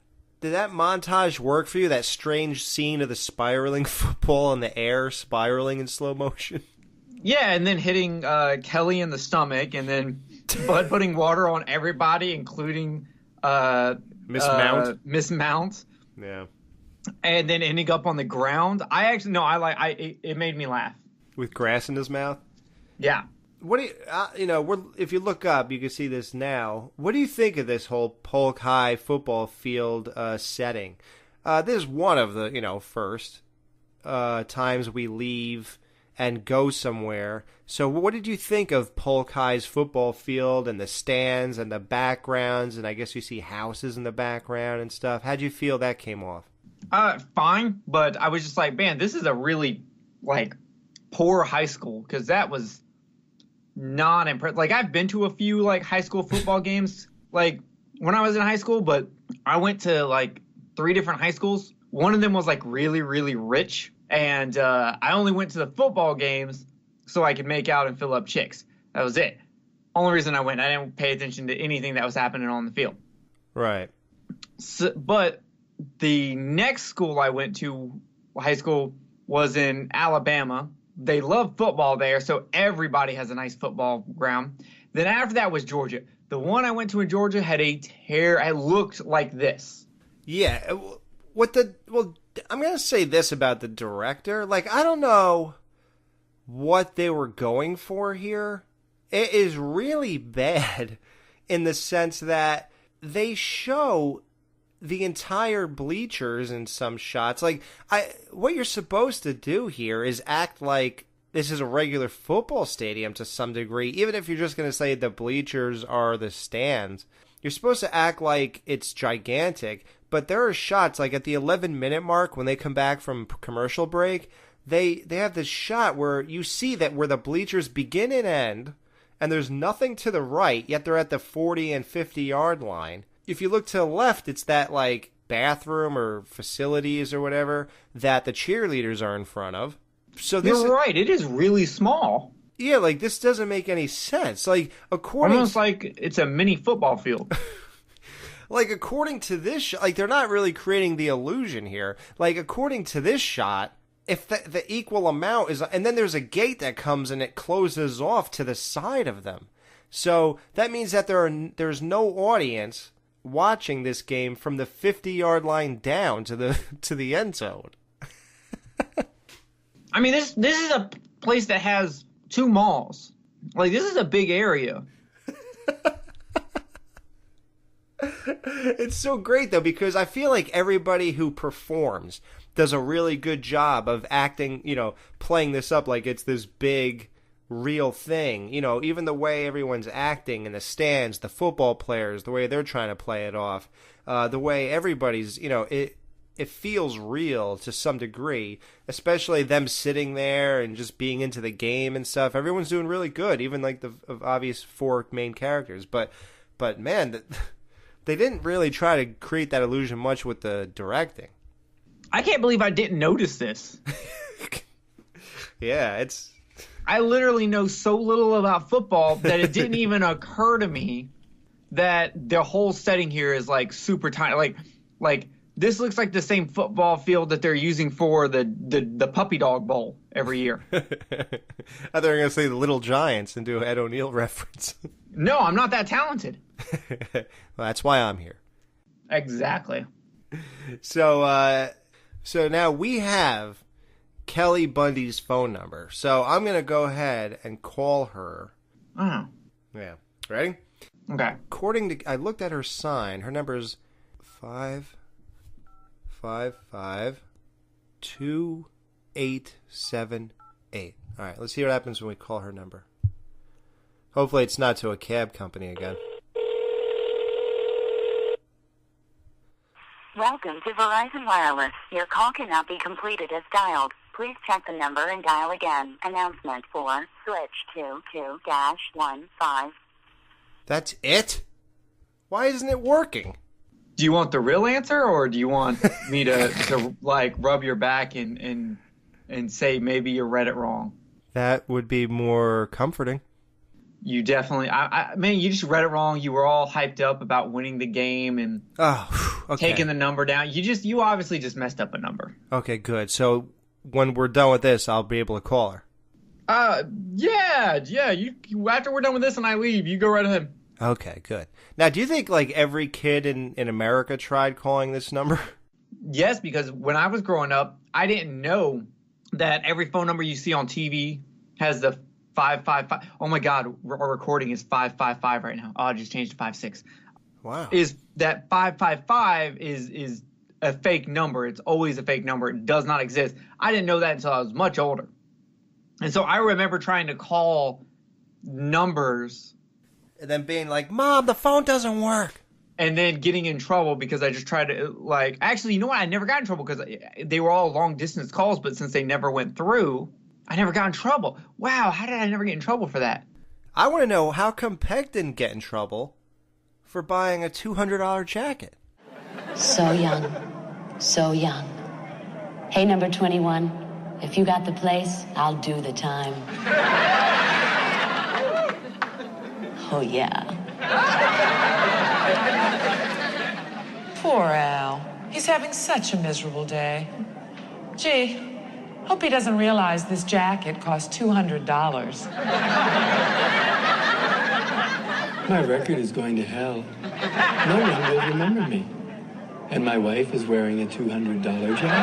montage work for you? That strange scene of the spiraling football in the air, spiraling in slow motion? Yeah, and then hitting Kelly in the stomach, and then Bud putting water on everybody, including Miss Mount. Miss Mount. Yeah. And then ending up on the ground. It made me laugh. With grass in his mouth? Yeah. What do you, if you look up, you can see this now. What do you think of this whole Polk High football field setting? This is one of the, first times we leave and go somewhere. So what did you think of Polk High's football field and the stands and the backgrounds? And I guess you see houses in the background and stuff. How'd you feel that came off? Fine, but I was just like, man, this is a really, poor high school, because that was not impressive. Like, I've been to a few, high school football games, when I was in high school, but I went to, 3 different high schools. One of them was, really, really rich, and I only went to the football games so I could make out and fill up chicks. That was it. Only reason I went. I didn't pay attention to anything that was happening on the field. Right. So, but the next school I went to, high school, was in Alabama. They love football there, so everybody has a nice football ground. Then after that was Georgia. The one I went to in Georgia had it looked like this. Yeah. I'm going to say this about the director. I don't know what they were going for here. It is really bad in the sense that they show the entire bleachers in some shots. What you're supposed to do here is act like this is a regular football stadium to some degree. Even if you're just going to say the bleachers are the stands, you're supposed to act like it's gigantic. But there are shots, at the 11-minute mark when they come back from commercial break, they have this shot where you see that where the bleachers begin and end, and there's nothing to the right, yet they're at the 40 and 50-yard line. If you look to the left, it's that, bathroom or facilities or whatever that the cheerleaders are in front of. So You're right. It is really small. Yeah, this doesn't make any sense. Almost like it's a mini football field. According to this they're not really creating the illusion here. According to this shot, if the equal amount is... And then there's a gate that comes and it closes off to the side of them. So that means that there's no audience watching this game from the 50-yard line down to the end zone. I mean, this is a place that has 2 malls. This is a big area. It's so great, though, because I feel like everybody who performs does a really good job of acting, playing this up like it's this big, real thing. Even the way everyone's acting in the stands, the football players, the way they're trying to play it off, the way everybody's, it feels real to some degree, especially them sitting there and just being into the game and stuff. Everyone's doing really good, even like the obvious 4 main characters. But man, they didn't really try to create that illusion much with the directing. I can't believe I didn't notice this. Yeah, I literally know so little about football that it didn't even occur to me that the whole setting here is like super tiny. Like this looks like the same football field that they're using for the Puppy Dog Bowl every year. I thought they were going to say the Little Giants and do an Ed O'Neill reference. No, I'm not that talented. Well, that's why I'm here. Exactly. So now we have Kelly Bundy's phone number. So I'm going to go ahead and call her. Oh. Yeah. Ready? Okay. I looked at her sign. Her number is 555-2878. All right, let's see what happens when we call her number. Hopefully it's not to a cab company again. Welcome to Verizon Wireless. Your call cannot be completed as dialed. Please check the number and dial again. Announcement 4, switch to 2-15. That's it? Why isn't it working? Do you want the real answer, or do you want me to like rub your back and say maybe you read it wrong? That would be more comforting. You definitely, man, you just read it wrong. You were all hyped up about winning the game and taking the number down. You obviously just messed up a number. Okay, good. So when we're done with this, I'll be able to call her. Yeah. You after we're done with this and I leave, you go right ahead. Okay, good. Now, do you think like every kid in America tried calling this number? Yes, because when I was growing up, I didn't know that every phone number you see on TV has the 555. Oh my God, our recording is 555 right now. Oh, I just changed to 56. Wow. Is that 555 is a fake number? It's always a fake number. It does not exist. I didn't know that until I was much older. And so I remember trying to call numbers and then being like, "Mom, the phone doesn't work." And then getting in trouble because I just tried to, like, actually, you know what? I never got in trouble because they were all long distance calls, but since they never went through, I never got in trouble. Wow, how did I never get in trouble for that? I want to know how come Peg didn't get in trouble for buying a $200 jacket. So young. So young. Hey, number 21, if you got the place, I'll do the time. Oh, yeah. Poor Al. He's having such a miserable day. Gee, hope he doesn't realize this jacket cost $200. My record is going to hell. No one will remember me. And my wife is wearing a $200 jacket.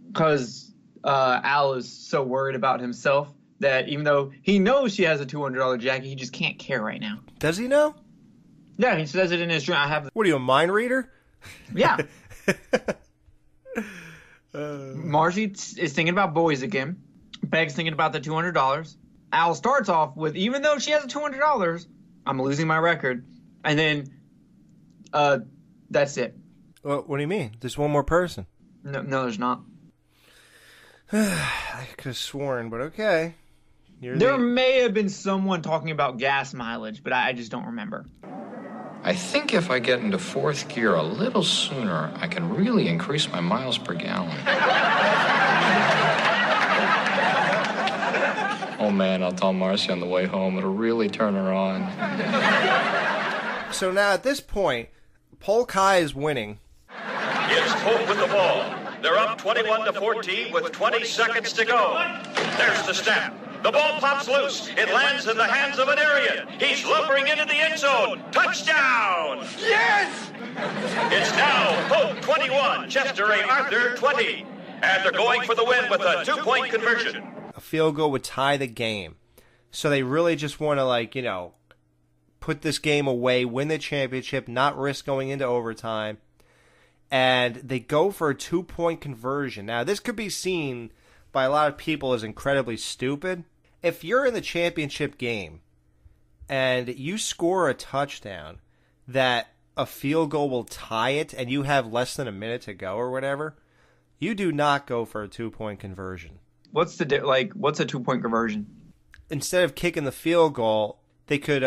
Because Al is so worried about himself that even though he knows she has a $200 jacket, he just can't care right now. Does he know? Yeah, he says it in his dream. What are you, a mind reader? Yeah. Marcy is thinking about boys again. Peg's thinking about the $200. Al starts off with, even though she has a $200, I'm losing my record. And then, that's it. Well, what do you mean? There's one more person. No, there's not. I could have sworn, but okay. There may have been someone talking about gas mileage, but I just don't remember. I think if I get into fourth gear a little sooner, I can really increase my miles per gallon. Oh man, I'll tell Marcy on the way home. It'll really turn her on. So now at this point, Polk High is winning. It's Polk with the ball. They're up 21-14 with 20 seconds to go. There's the snap. The ball pops loose. It lands in the hands of an Aryan. He's lumbering into the end zone. Touchdown! Yes! It's now Polk 21, Chester A. Arthur 20. And they're going for the win with a 2-point conversion. A field goal would tie the game. So they really just want to, put this game away, win the championship, not risk going into overtime. And they go for a 2-point conversion. Now, this could be seen by a lot of people as incredibly stupid. If you're in the championship game and you score a touchdown that a field goal will tie it and you have less than a minute to go or whatever, you do not go for a 2-point conversion. What's a 2-point conversion? Instead of kicking the field goal, they could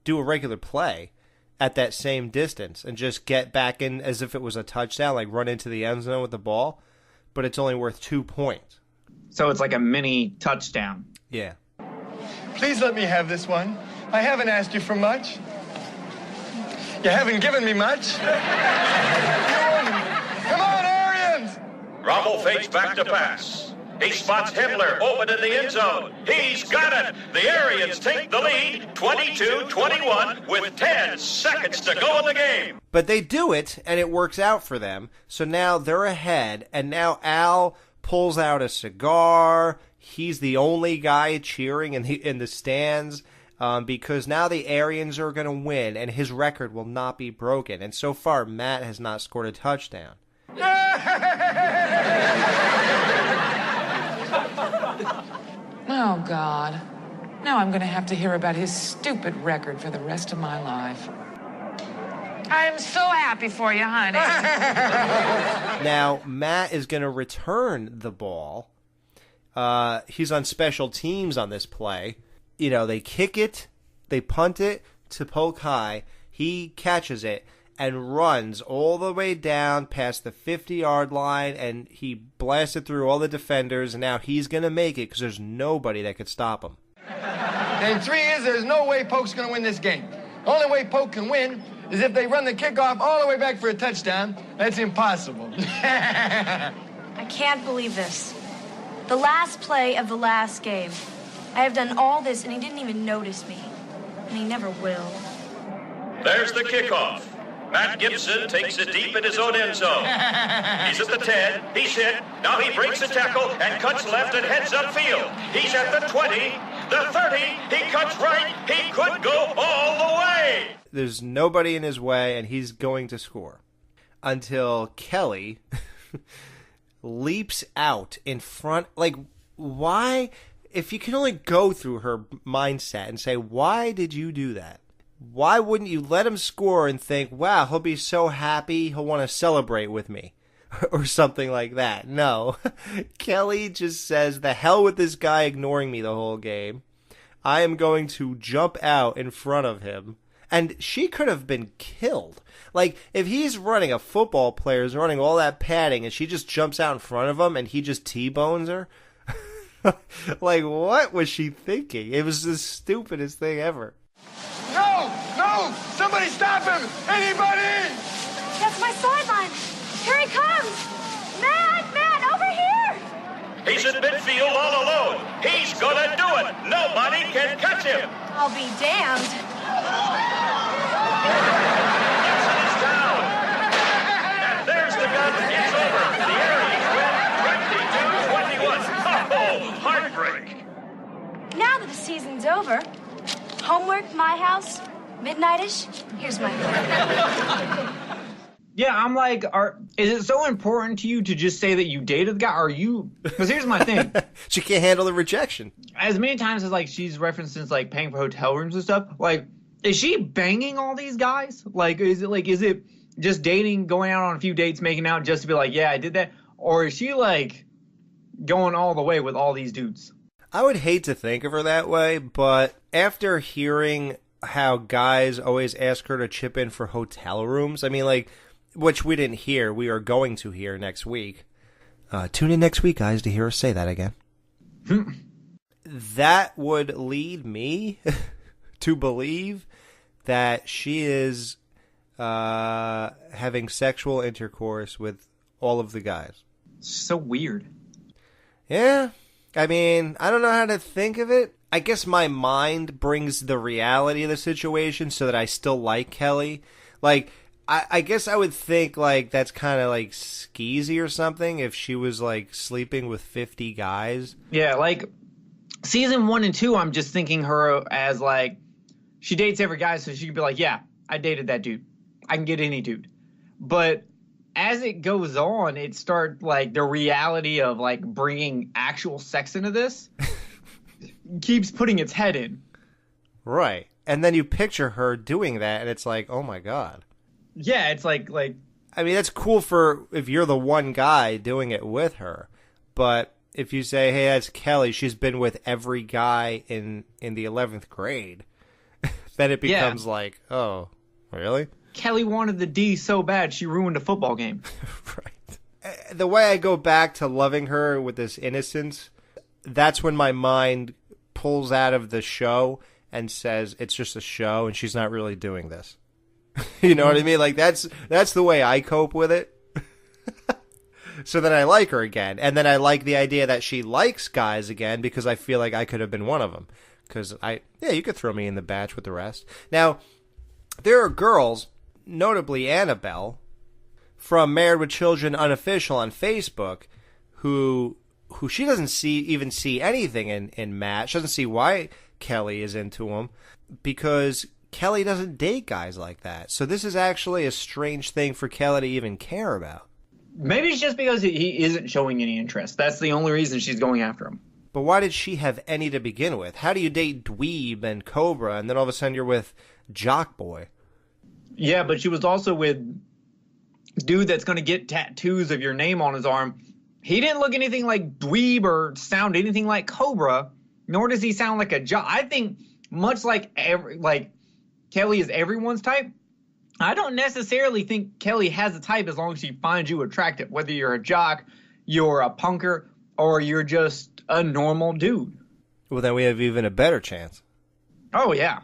do a regular play at that same distance and just get back in as if it was a touchdown, like run into the end zone with the ball, but it's only worth 2 points. So it's like a mini touchdown. Yeah. Please let me have this one. I haven't asked you for much. You haven't given me much. Come on, Arians! Rommel fakes back to pass. He spots Himmler open in the end zone. He's got it. The Aryans take the lead, 22-21, with 10 seconds to go in the game. But they do it, and it works out for them. So now they're ahead, and now Al pulls out a cigar. He's the only guy cheering in the stands because now the Aryans are going to win, and his record will not be broken. And so far, Matt has not scored a touchdown. Oh, God. Now I'm going to have to hear about his stupid record for the rest of my life. I'm so happy for you, honey. Now, Matt is going to return the ball. He's on special teams on this play. You know, they kick it, they punt it to Polk High. He catches it and runs all the way down past the 50-yard line, and he blasted through all the defenders, and now he's going to make it because there's nobody that could stop him. And 3 is there's no way Polk's going to win this game. The only way Polk can win is if they run the kickoff all the way back for a touchdown. That's impossible. I can't believe this. The last play of the last game. I have done all this, and he didn't even notice me. And he never will. There's the kickoff. Matt Gibson takes it deep in his own end zone. He's at the 10. He's hit. Now he breaks the tackle and cuts left and heads upfield. He's at the 20, the 30. He cuts right. He could go all the way. There's nobody in his way, and he's going to score. Until Kelly leaps out in front. Like, why? If you can only go through her mindset and say, why did you do that? Why wouldn't you let him score and think, wow, he'll be so happy, he'll want to celebrate with me? Or something like that. No. Kelly just says, the hell with this guy ignoring me the whole game. I am going to jump out in front of him. And she could have been killed. Like, if he's running, a football player is running all that padding, and she just jumps out in front of him, and he just T-bones her. Like, what was she thinking? It was the stupidest thing ever. No! No! Somebody stop him! Anybody! That's my sideline. Here he comes. Matt, over here. He's in midfield all alone. He's gonna do it. Nobody can catch him. I'll be damned. Gibson is down. And there's the gun. It's over. The Aryans win 22-21. Oh, heartbreak. Now that the season's over, homework, my house, midnight-ish, here's my plan. Yeah, I'm like, is it so important to you to just say that you dated the guy? Are you? Because here's my thing. She can't handle the rejection. As many times as, like, she's referenced since, like, paying for hotel rooms and stuff, like, is she banging all these guys? Like, is it just dating, going out on a few dates, making out just to be like, yeah, I did that? Or is she, like, going all the way with all these dudes? I would hate to think of her that way, but after hearing how guys always ask her to chip in for hotel rooms, I mean, like, which we didn't hear, we are going to hear next week. Tune in next week, guys, to hear us say that again. That would lead me to believe that she is having sexual intercourse with all of the guys. So weird. Yeah. I mean, I don't know how to think of it. I guess my mind brings the reality of the situation so that I still like Kelly. Like, I guess I would think, like, that's kind of, like, skeezy or something if she was, like, sleeping with 50 guys. Yeah, like, season 1 and 2, I'm just thinking her as, like, she dates every guy, so she could be like, yeah, I dated that dude. I can get any dude. But as it goes on, it starts, like, the reality of, like, bringing actual sex into this keeps putting its head in. Right. And then you picture her doing that, and it's like, oh my God. Yeah, it's like I mean, that's cool for if you're the one guy doing it with her. But if you say, hey, that's Kelly, she's been with every guy in the 11th grade, then it becomes like, oh, really? Kelly wanted the D so bad she ruined a football game. Right. The way I go back to loving her with this innocence, that's when my mind pulls out of the show and says it's just a show and she's not really doing this. You know what I mean? Like that's the way I cope with it. So then I like her again. And then I like the idea that she likes guys again because I feel like I could have been one of them. Because you could throw me in the batch with the rest. Now, there are girls, notably Annabelle, from Married with Children Unofficial on Facebook, who she doesn't even see anything in Matt. She doesn't see why Kelly is into him because Kelly doesn't date guys like that. So this is actually a strange thing for Kelly to even care about. Maybe it's just because he isn't showing any interest. That's the only reason she's going after him. But why did she have any to begin with? How do you date Dweeb and Cobra and then all of a sudden you're with Jock Boy? Yeah, but she was also with dude that's going to get tattoos of your name on his arm. He didn't look anything like Dweeb or sound anything like Cobra, nor does he sound like a Jock. I think much like Kelly is everyone's type, I don't necessarily think Kelly has a type as long as she finds you attractive, whether you're a jock, you're a punker, or you're just a normal dude. Well, then we have even a better chance. Oh, yeah.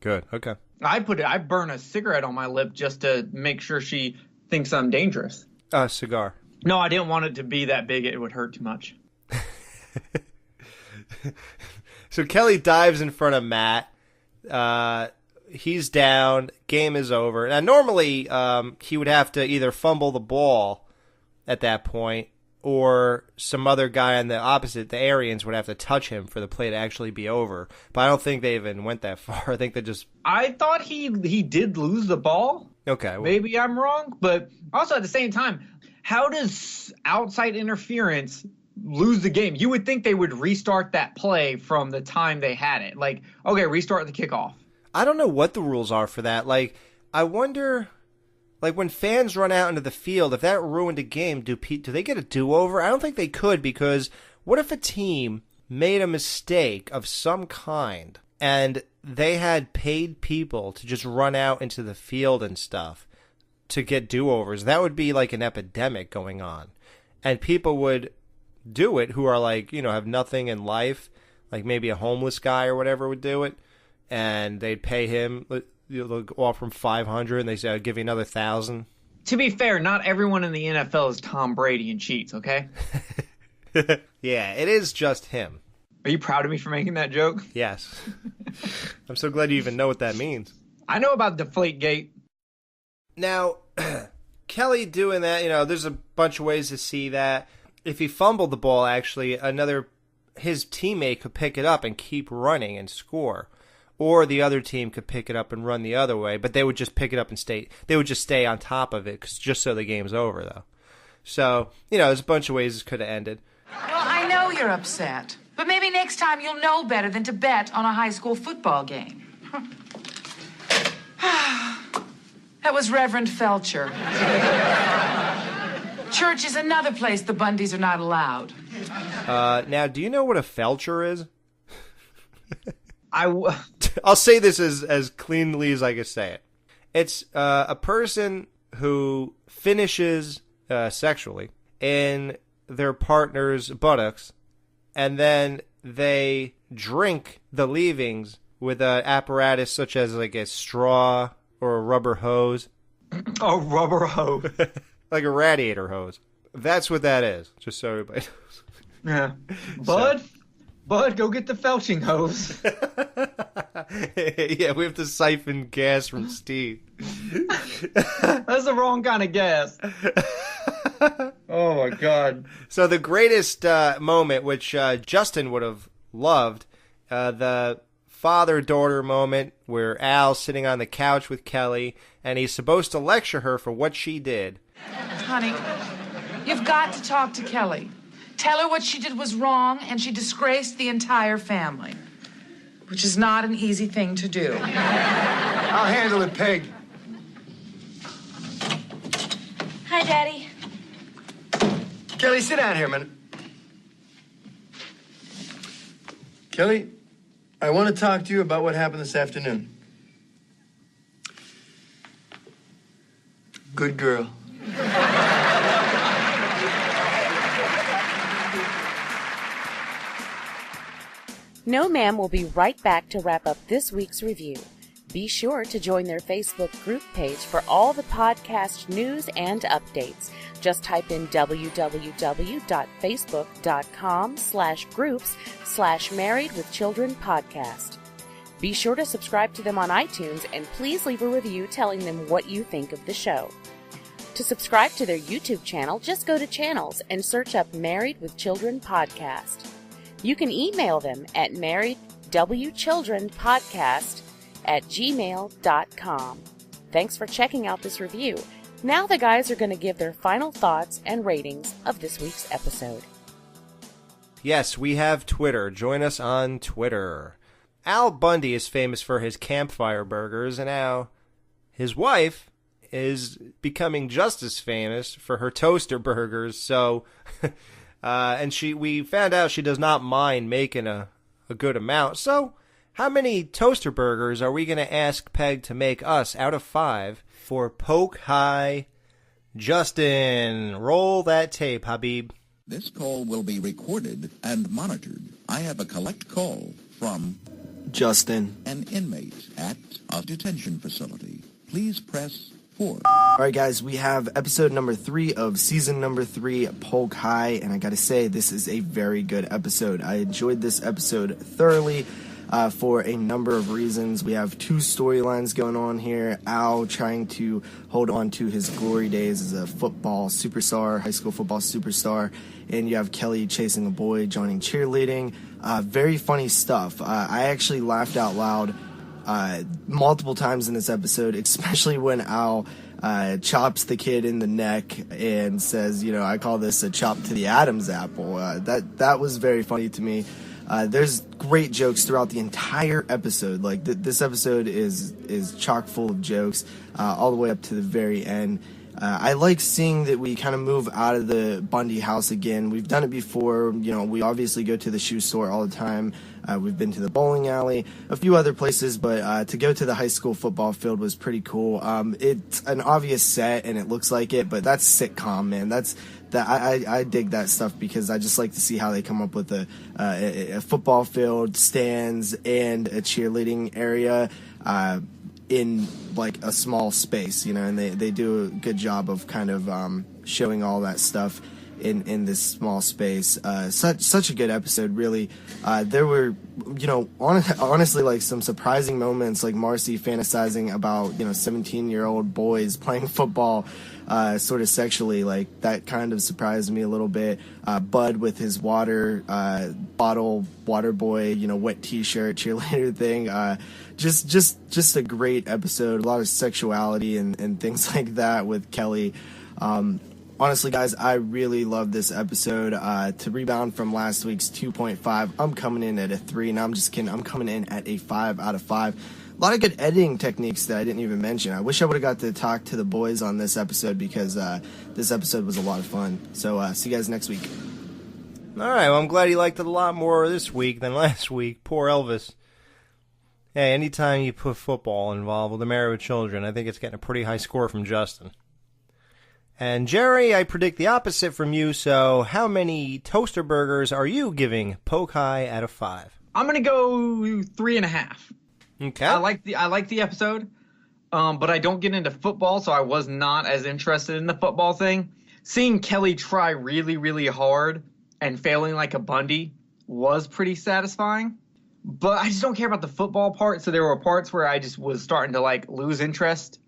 Good. Okay. I burn a cigarette on my lip just to make sure she thinks I'm dangerous. Cigar. No, I didn't want it to be that big. It would hurt too much. So Kelly dives in front of Matt. He's down. Game is over. Now, normally, he would have to either fumble the ball at that point or some other guy on the opposite, the Aryans, would have to touch him for the play to actually be over. But I don't think they even went that far. I think they just... I thought he did lose the ball. Okay. Well, maybe I'm wrong. But also at the same time, how does outside interference lose the game? You would think they would restart that play from the time they had it. Like, okay, restart the kickoff. I don't know what the rules are for that. Like, I wonder... Like, when fans run out into the field, if that ruined a game, do they get a do-over? I don't think they could, because what if a team made a mistake of some kind and they had paid people to just run out into the field and stuff to get do-overs? That would be like an epidemic going on. And people would do it who are like, have nothing in life, like maybe a homeless guy or whatever would do it, and they'd pay him... They'll offer him $500 and they say, I'll give you another 1,000. To be fair, not everyone in the NFL is Tom Brady and cheats, okay? Yeah, it is just him. Are you proud of me for making that joke? Yes. I'm so glad you even know what that means. I know about Deflategate. Now, Kelly doing that, there's a bunch of ways to see that. If he fumbled the ball, actually, his teammate could pick it up and keep running and score. Or the other team could pick it up and run the other way, but they would just pick it up and they would just stay on top of it, just so the game's over, though. So, there's a bunch of ways this could have ended. Well, I know you're upset, but maybe next time you'll know better than to bet on a high school football game. That was Reverend Felcher. Church is another place the Bundys are not allowed. Now, do you know what a Felcher is? I'll say this as cleanly as I can say it. It's a person who finishes sexually in their partner's buttocks, and then they drink the leavings with an apparatus such as like a straw or a rubber hose. A rubber hose. Like a radiator hose. That's what that is, just so everybody knows. Yeah. Bud, go get the felching hose. Yeah, we have to siphon gas from Steve. That's the wrong kind of gas. Oh, my God. So the greatest moment, which Justin would have loved, the father-daughter moment where Al's sitting on the couch with Kelly, and he's supposed to lecture her for what she did. Honey, you've got to talk to Kelly. Tell her what she did was wrong, and she disgraced the entire family. which is not an easy thing to do. I'll handle it, Peg. Hi, Daddy. Kelly, sit down here a minute. Kelly, I want to talk to you about what happened this afternoon. Good girl. No Ma'am will be right back to wrap up this week's review. Be sure to join their Facebook group page for all the podcast news and updates. Just type in www.facebook.com/groups/marriedwithchildrenpodcast. Be sure to subscribe to them on iTunes and please leave a review telling them what you think of the show. To subscribe to their YouTube channel, just go to channels and search up Married with Children Podcast. You can email them at marriedwchildrenpodcast@gmail.com. Thanks for checking out this review. Now the guys are going to give their final thoughts and ratings of this week's episode. Yes, we have Twitter. Join us on Twitter. Al Bundy is famous for his campfire burgers, and now his wife is becoming just as famous for her toaster burgers. So, and we found out she does not mind making a good amount. So, how many toaster burgers are we going to ask Peg to make us out of 5 for Polk High? Justin, roll that tape, Habib. This call will be recorded and monitored. I have a collect call from Justin, an inmate at a detention facility. Please press 4. All right, guys, we have episode number 3 of season number 3, Polk High, and I gotta say, this is a very good episode. I enjoyed this episode thoroughly for a number of reasons. We have 2 storylines going on here. Al trying to hold on to his glory days as a football superstar, high school football superstar, and you have Kelly chasing a boy, joining cheerleading. Very funny stuff. I actually laughed out loud multiple times in this episode, especially when Al chops the kid in the neck and says, I call this a chop to the Adam's apple. That was very funny to me. There's great jokes throughout the entire episode. Like this episode is chock full of jokes all the way up to the very end. I like seeing that we kind of move out of the Bundy house again. We've done it before. We obviously go to the shoe store all the time. We've been to the bowling alley, a few other places, but to go to the high school football field was pretty cool. It's an obvious set, and it looks like it, but that's sitcom, man. I dig that stuff because I just like to see how they come up with a football field, stands, and a cheerleading area in like a small space, and they do a good job of kind of showing all that stuff in this small space. Such a good episode, really. There were, honestly, like some surprising moments, like Marcy fantasizing about 17-year-old boys playing football sort of sexually. Like that kind of surprised me a little bit. Bud with his water bottle, water boy, wet t-shirt, cheerleader thing. Just a great episode. A lot of sexuality and things like that with Kelly. Honestly, guys, I really love this episode. To rebound from last week's 2.5, I'm coming in at a 3. And I'm just kidding. I'm coming in at a 5 out of 5. A lot of good editing techniques that I didn't even mention. I wish I would have got to talk to the boys on this episode because this episode was a lot of fun. So see you guys next week. All right, well, I'm glad you liked it a lot more this week than last week. Poor Elvis. Hey, anytime you put football involved with the Married with Children, I think it's getting a pretty high score from Justin. And Jerry, I predict the opposite from you, so how many toaster burgers are you giving Polk High out of 5? I'm going to go 3.5. Okay. I like the episode, but I don't get into football, so I was not as interested in the football thing. Seeing Kelly try really, really hard and failing like a Bundy was pretty satisfying. But I just don't care about the football part, so there were parts where I just was starting to like lose interest,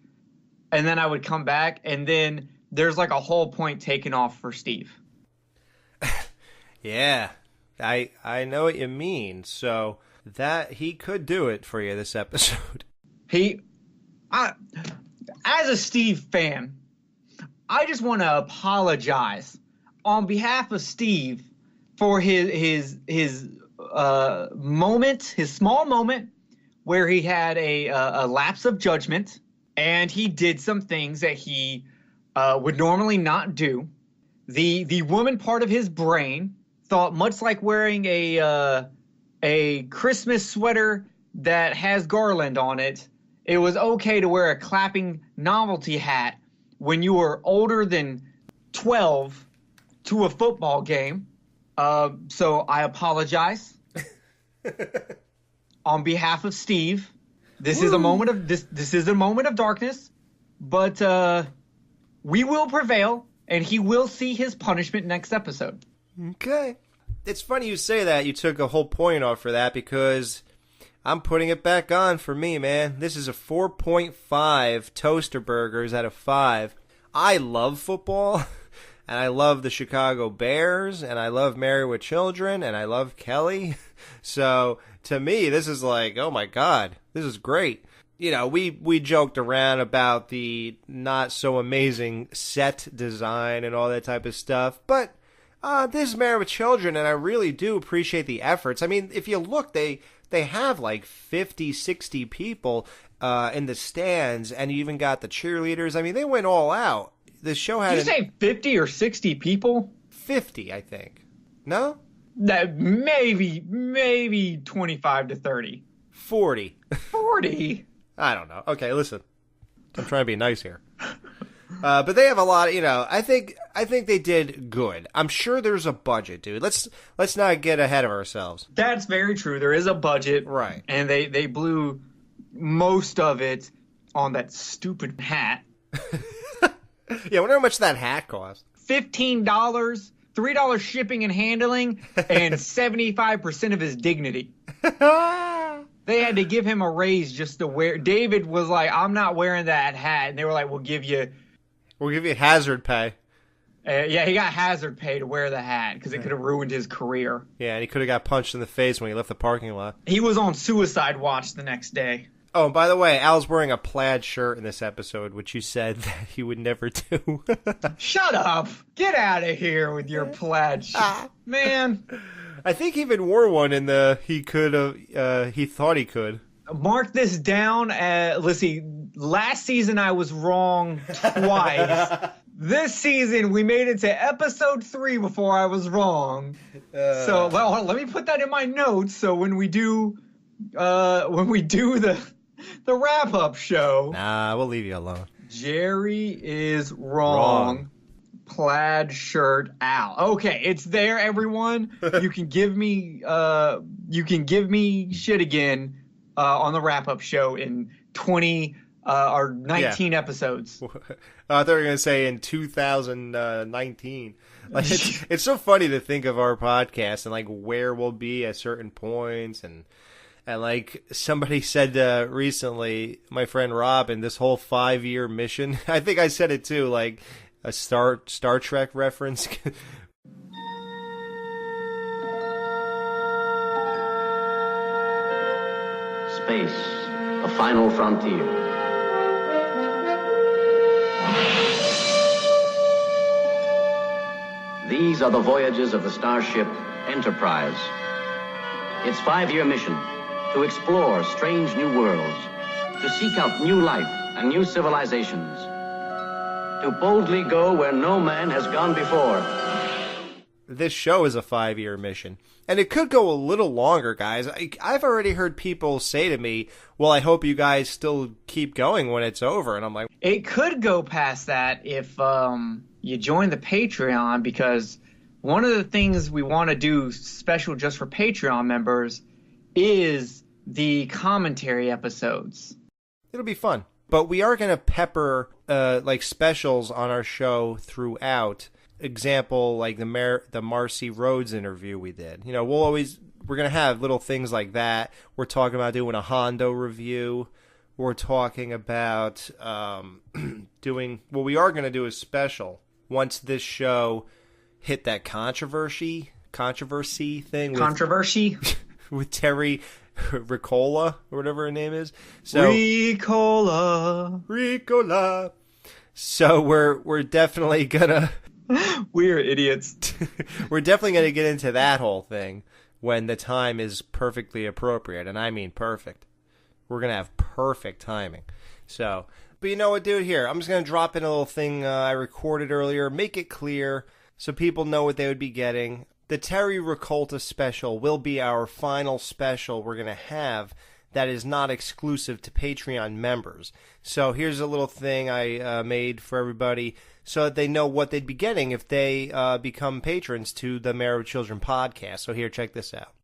and then I would come back, and then there's like a whole point taken off for Steve. Yeah, I know what you mean. So that he could do it for you this episode. As a Steve fan, I just want to apologize on behalf of Steve for his moment, his small moment, where he had a lapse of judgment, and he did some things that he would normally not do. The woman part of his brain thought, much like wearing a Christmas sweater that has garland on it, it was okay to wear a clapping novelty hat when you were older than 12 to a football game. So I apologize on behalf of Steve. This is a moment of this is a moment of darkness, but we will prevail, and he will see his punishment next episode. Okay. It's funny you say that. You took a whole point off for that, because I'm putting it back on for me, man. This is a 4.5 toaster burgers out of 5. I love football, and I love the Chicago Bears, and I love Married with Children, and I love Kelly. So to me, this is like, oh my God, this is great. You know, we joked around about the not so amazing set design and all that type of stuff, but this is Married with Children, and I really do appreciate the efforts. I mean, if you look, they have like 50, 60 people in the stands, and you even got the cheerleaders. I mean, they went all out. The show had... Did you say 50 or 60 people? 50, I think. No? Maybe 25 to 30. 40. 40? I don't know. Okay, listen. I'm trying to be nice here. But they have a lot of, you know, I think they did good. I'm sure there's a budget, dude. Let's not get ahead of ourselves. That's very true. There is a budget. Right. And they blew most of it on that stupid hat. Yeah, I wonder how much that hat cost. $15, $3 shipping and handling, and 75% of his dignity. They had to give him a raise just to wear. David was like, I'm not wearing that hat. And they were like, we'll give you hazard pay. Yeah, he got hazard pay to wear the hat because it could have ruined his career. Yeah, and he could have got punched in the face when he left the parking lot. He was on suicide watch the next day. Oh, and by the way, Al's wearing a plaid shirt in this episode, which you said that he would never do. Shut up. Get out of here with your plaid shirt. Man. I think he even wore one in he thought he could. Mark this down. Let's see. Last season I was wrong twice. This season we made it to episode 3 before I was wrong. So let me put that in my notes. So when we do the wrap up show. Nah, we'll leave you alone. Jerry is wrong. Plaid shirt Al. Okay, it's there, everyone. You can give me shit again on the wrap-up show in 20 or 19 episodes. I thought you were gonna say in 2019. Like it's so funny to think of our podcast and like where we'll be at certain points, and like somebody said recently, my friend Robin, this whole 5-year mission. I think I said it too, like a Star Trek reference. Space, a final frontier. These are the voyages of the starship Enterprise. Its 5-year mission: to explore strange new worlds, to seek out new life and new civilizations, to boldly go where no man has gone before. This show is a 5-year mission, and it could go a little longer, guys. I've already heard people say to me, well, I hope you guys still keep going when it's over, and I'm like... It could go past that if you join the Patreon, because one of the things we want to do special just for Patreon members is the commentary episodes. It'll be fun. But we are going to pepper like specials on our show throughout. Example, like the Marcy Rhodes interview we did. You know, we're going to have little things like that. We're talking about doing a Hondo review. We're talking about we are going to do a special once this show hit that controversy thing. Controversy? With Terry Ricola, or whatever her name is. So, Ricola. So we're definitely gonna... We're idiots. We're definitely gonna get into that whole thing when the time is perfectly appropriate, and I mean perfect. We're going to have perfect timing. So, but you know what, dude? Here, I'm just going to drop in a little thing I recorded earlier, make it clear so people know what they would be getting. The Terry Ricolta special will be our final special we're going to have that is not exclusive to Patreon members. So here's a little thing I made for everybody so that they know what they'd be getting if they become patrons to the Married with Children podcast. So here, check this out.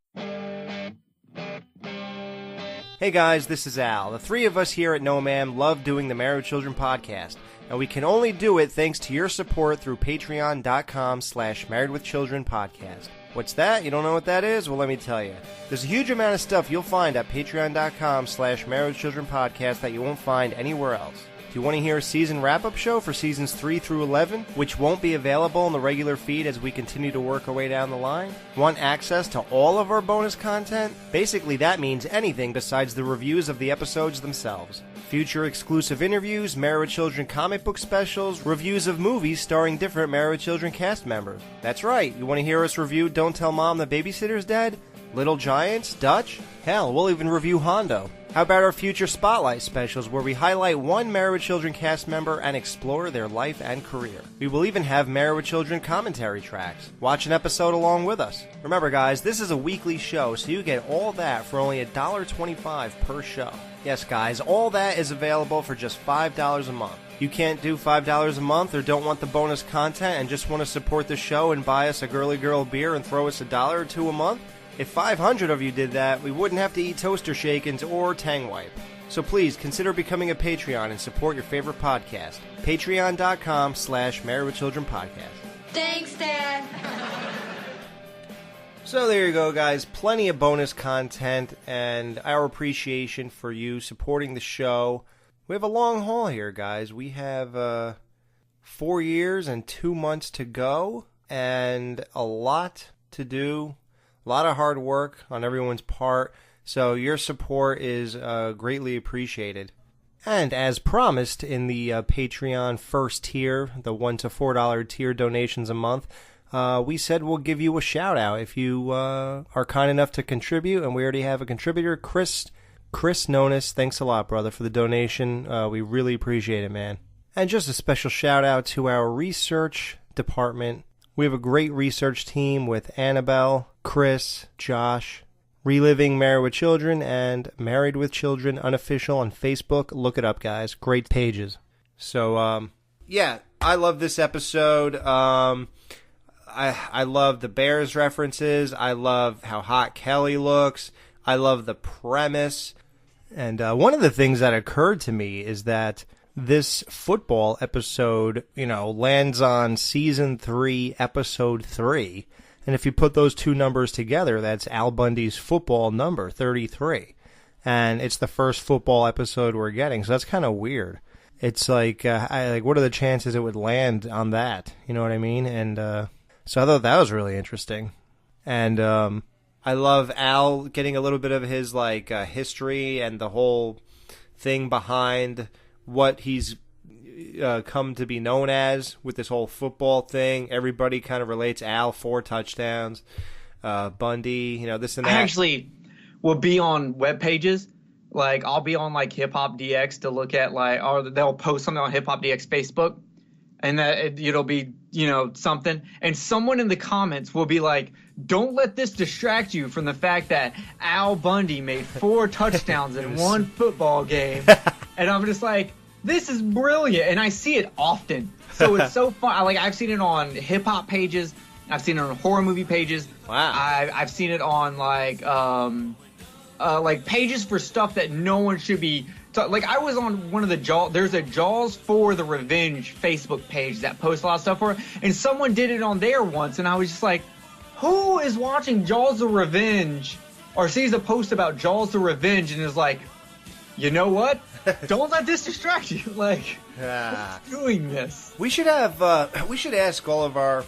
Hey guys, this is Al. The three of us here at No Ma'am love doing the Married with Children podcast, and we can only do it thanks to your support through patreon.com/marriedwithchildrenpodcast. What's that? You don't know what that is? Well, let me tell you. There's a huge amount of stuff you'll find at patreon.com/marriedwithchildrenpodcast that you won't find anywhere else. Do you want to hear a season wrap-up show for seasons 3 through 11, which won't be available in the regular feed as we continue to work our way down the line? Want access to all of our bonus content? Basically, that means anything besides the reviews of the episodes themselves. Future exclusive interviews, Married with Children comic book specials, reviews of movies starring different Married with Children cast members. That's right, you want to hear us review Don't Tell Mom the Babysitter's Dead? Little Giants? Dutch? Hell, we'll even review Hondo. How about our future Spotlight specials where we highlight one Married with Children cast member and explore their life and career? We will even have Married with Children commentary tracks. Watch an episode along with us. Remember guys, this is a weekly show, so you get all that for only $1.25 per show. Yes guys, all that is available for just $5 a month. You can't do $5 a month or don't want the bonus content and just want to support the show and buy us a girly girl beer and throw us $1 or $2 a month? If 500 of you did that, we wouldn't have to eat toaster shakens or Tang Wipe. So please consider becoming a Patreon and support your favorite podcast. Patreon.com/marriedwithchildrenpodcast. Thanks, Dad. So there you go, guys. Plenty of bonus content and our appreciation for you supporting the show. We have a long haul here, guys. We have 4 years and 2 months to go and a lot to do. A lot of hard work on everyone's part, so your support is greatly appreciated. And as promised in the Patreon first tier, the $1 to $4 tier donations a month, we said we'll give you a shout out if you are kind enough to contribute, and we already have a contributor, Chris Nonis. Thanks a lot, brother, for the donation. We really appreciate it, man. And just a special shout out to our research department. We have a great research team with Annabelle, Chris, Josh, Reliving Married with Children, and Married with Children Unofficial on Facebook. Look it up, guys. Great pages. So, yeah, I love this episode. I love the Bears references. I love how hot Kelly looks. I love the premise. And one of the things that occurred to me is that this football episode, lands on season 3, episode 3. And if you put those two numbers together, that's Al Bundy's football number, 33. And it's the first football episode we're getting. So that's kind of weird. It's like, what are the chances it would land on that? You know what I mean? And so I thought that was really interesting. And I love Al getting a little bit of his history and the whole thing behind what he's come to be known as with this whole football thing. Everybody kind of relates Al, 4 touchdowns, Bundy, this and that. I actually will be on web pages. I'll be on Hip Hop DX to look at or they'll post something on Hip Hop DX Facebook, and that it'll be something, and someone in the comments will be like, "Don't let this distract you from the fact that Al Bundy made 4 touchdowns in one football game." And I'm just like, this is brilliant, and I see it often. So it's so fun. I've seen it on hip hop pages. I've seen it on horror movie pages. Wow. I've seen it on pages for stuff that no one should be. I was on one of the Jaws. There's a Jaws for the Revenge Facebook page that posts a lot of stuff for it, and someone did it on there once, and I was just like, who is watching Jaws the Revenge or sees a post about Jaws the Revenge and is like, you know what? Don't let this distract you. Who's doing this? We should have. We should ask all of our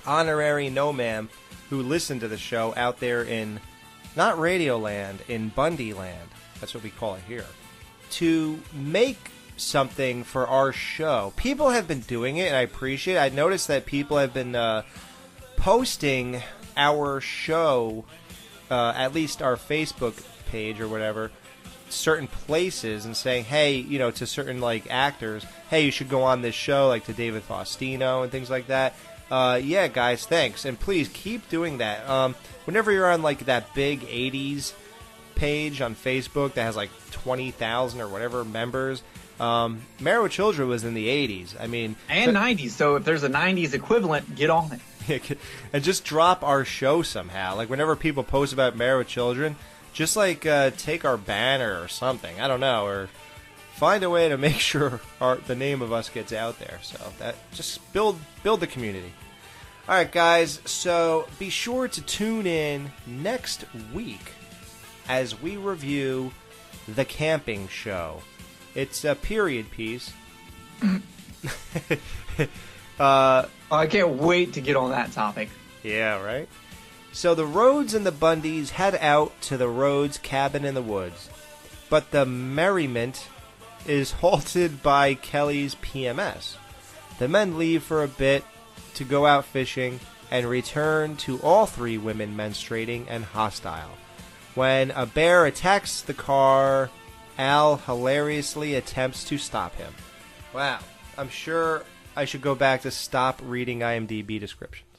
honorary No Ma'am who listen to the show out there in not Radio Land, in Bundy Land. That's what we call it here. To make something for our show. People have been doing it, and I appreciate it. I noticed that people have been posting our show, at least our Facebook page or whatever, certain places and saying, hey, to certain like actors, hey, you should go on this show, like to David Faustino and things like that. Yeah, guys, thanks, and please keep doing that. Whenever you're on like that big 80s page on Facebook that has like 20,000 or whatever members, Married with Children was in the 80s. I mean, and 90s. So if there's a 90s equivalent, get on it. And just drop our show somehow. Like whenever people post about Married with Children, just like take our banner or something. I don't know, or find a way to make sure the name of us gets out there. So that just build the community. All right, guys. So be sure to tune in next week as we review The Camping Show. It's a period piece. I can't wait to get on that topic. Yeah, right? So the Rhodes and the Bundys head out to the Rhodes cabin in the woods. But the merriment is halted by Kelly's PMS. The men leave for a bit to go out fishing and return to all three women menstruating and hostile. When a bear attacks the car, Al hilariously attempts to stop him. Wow, I'm sure I should go back to stop reading IMDb descriptions.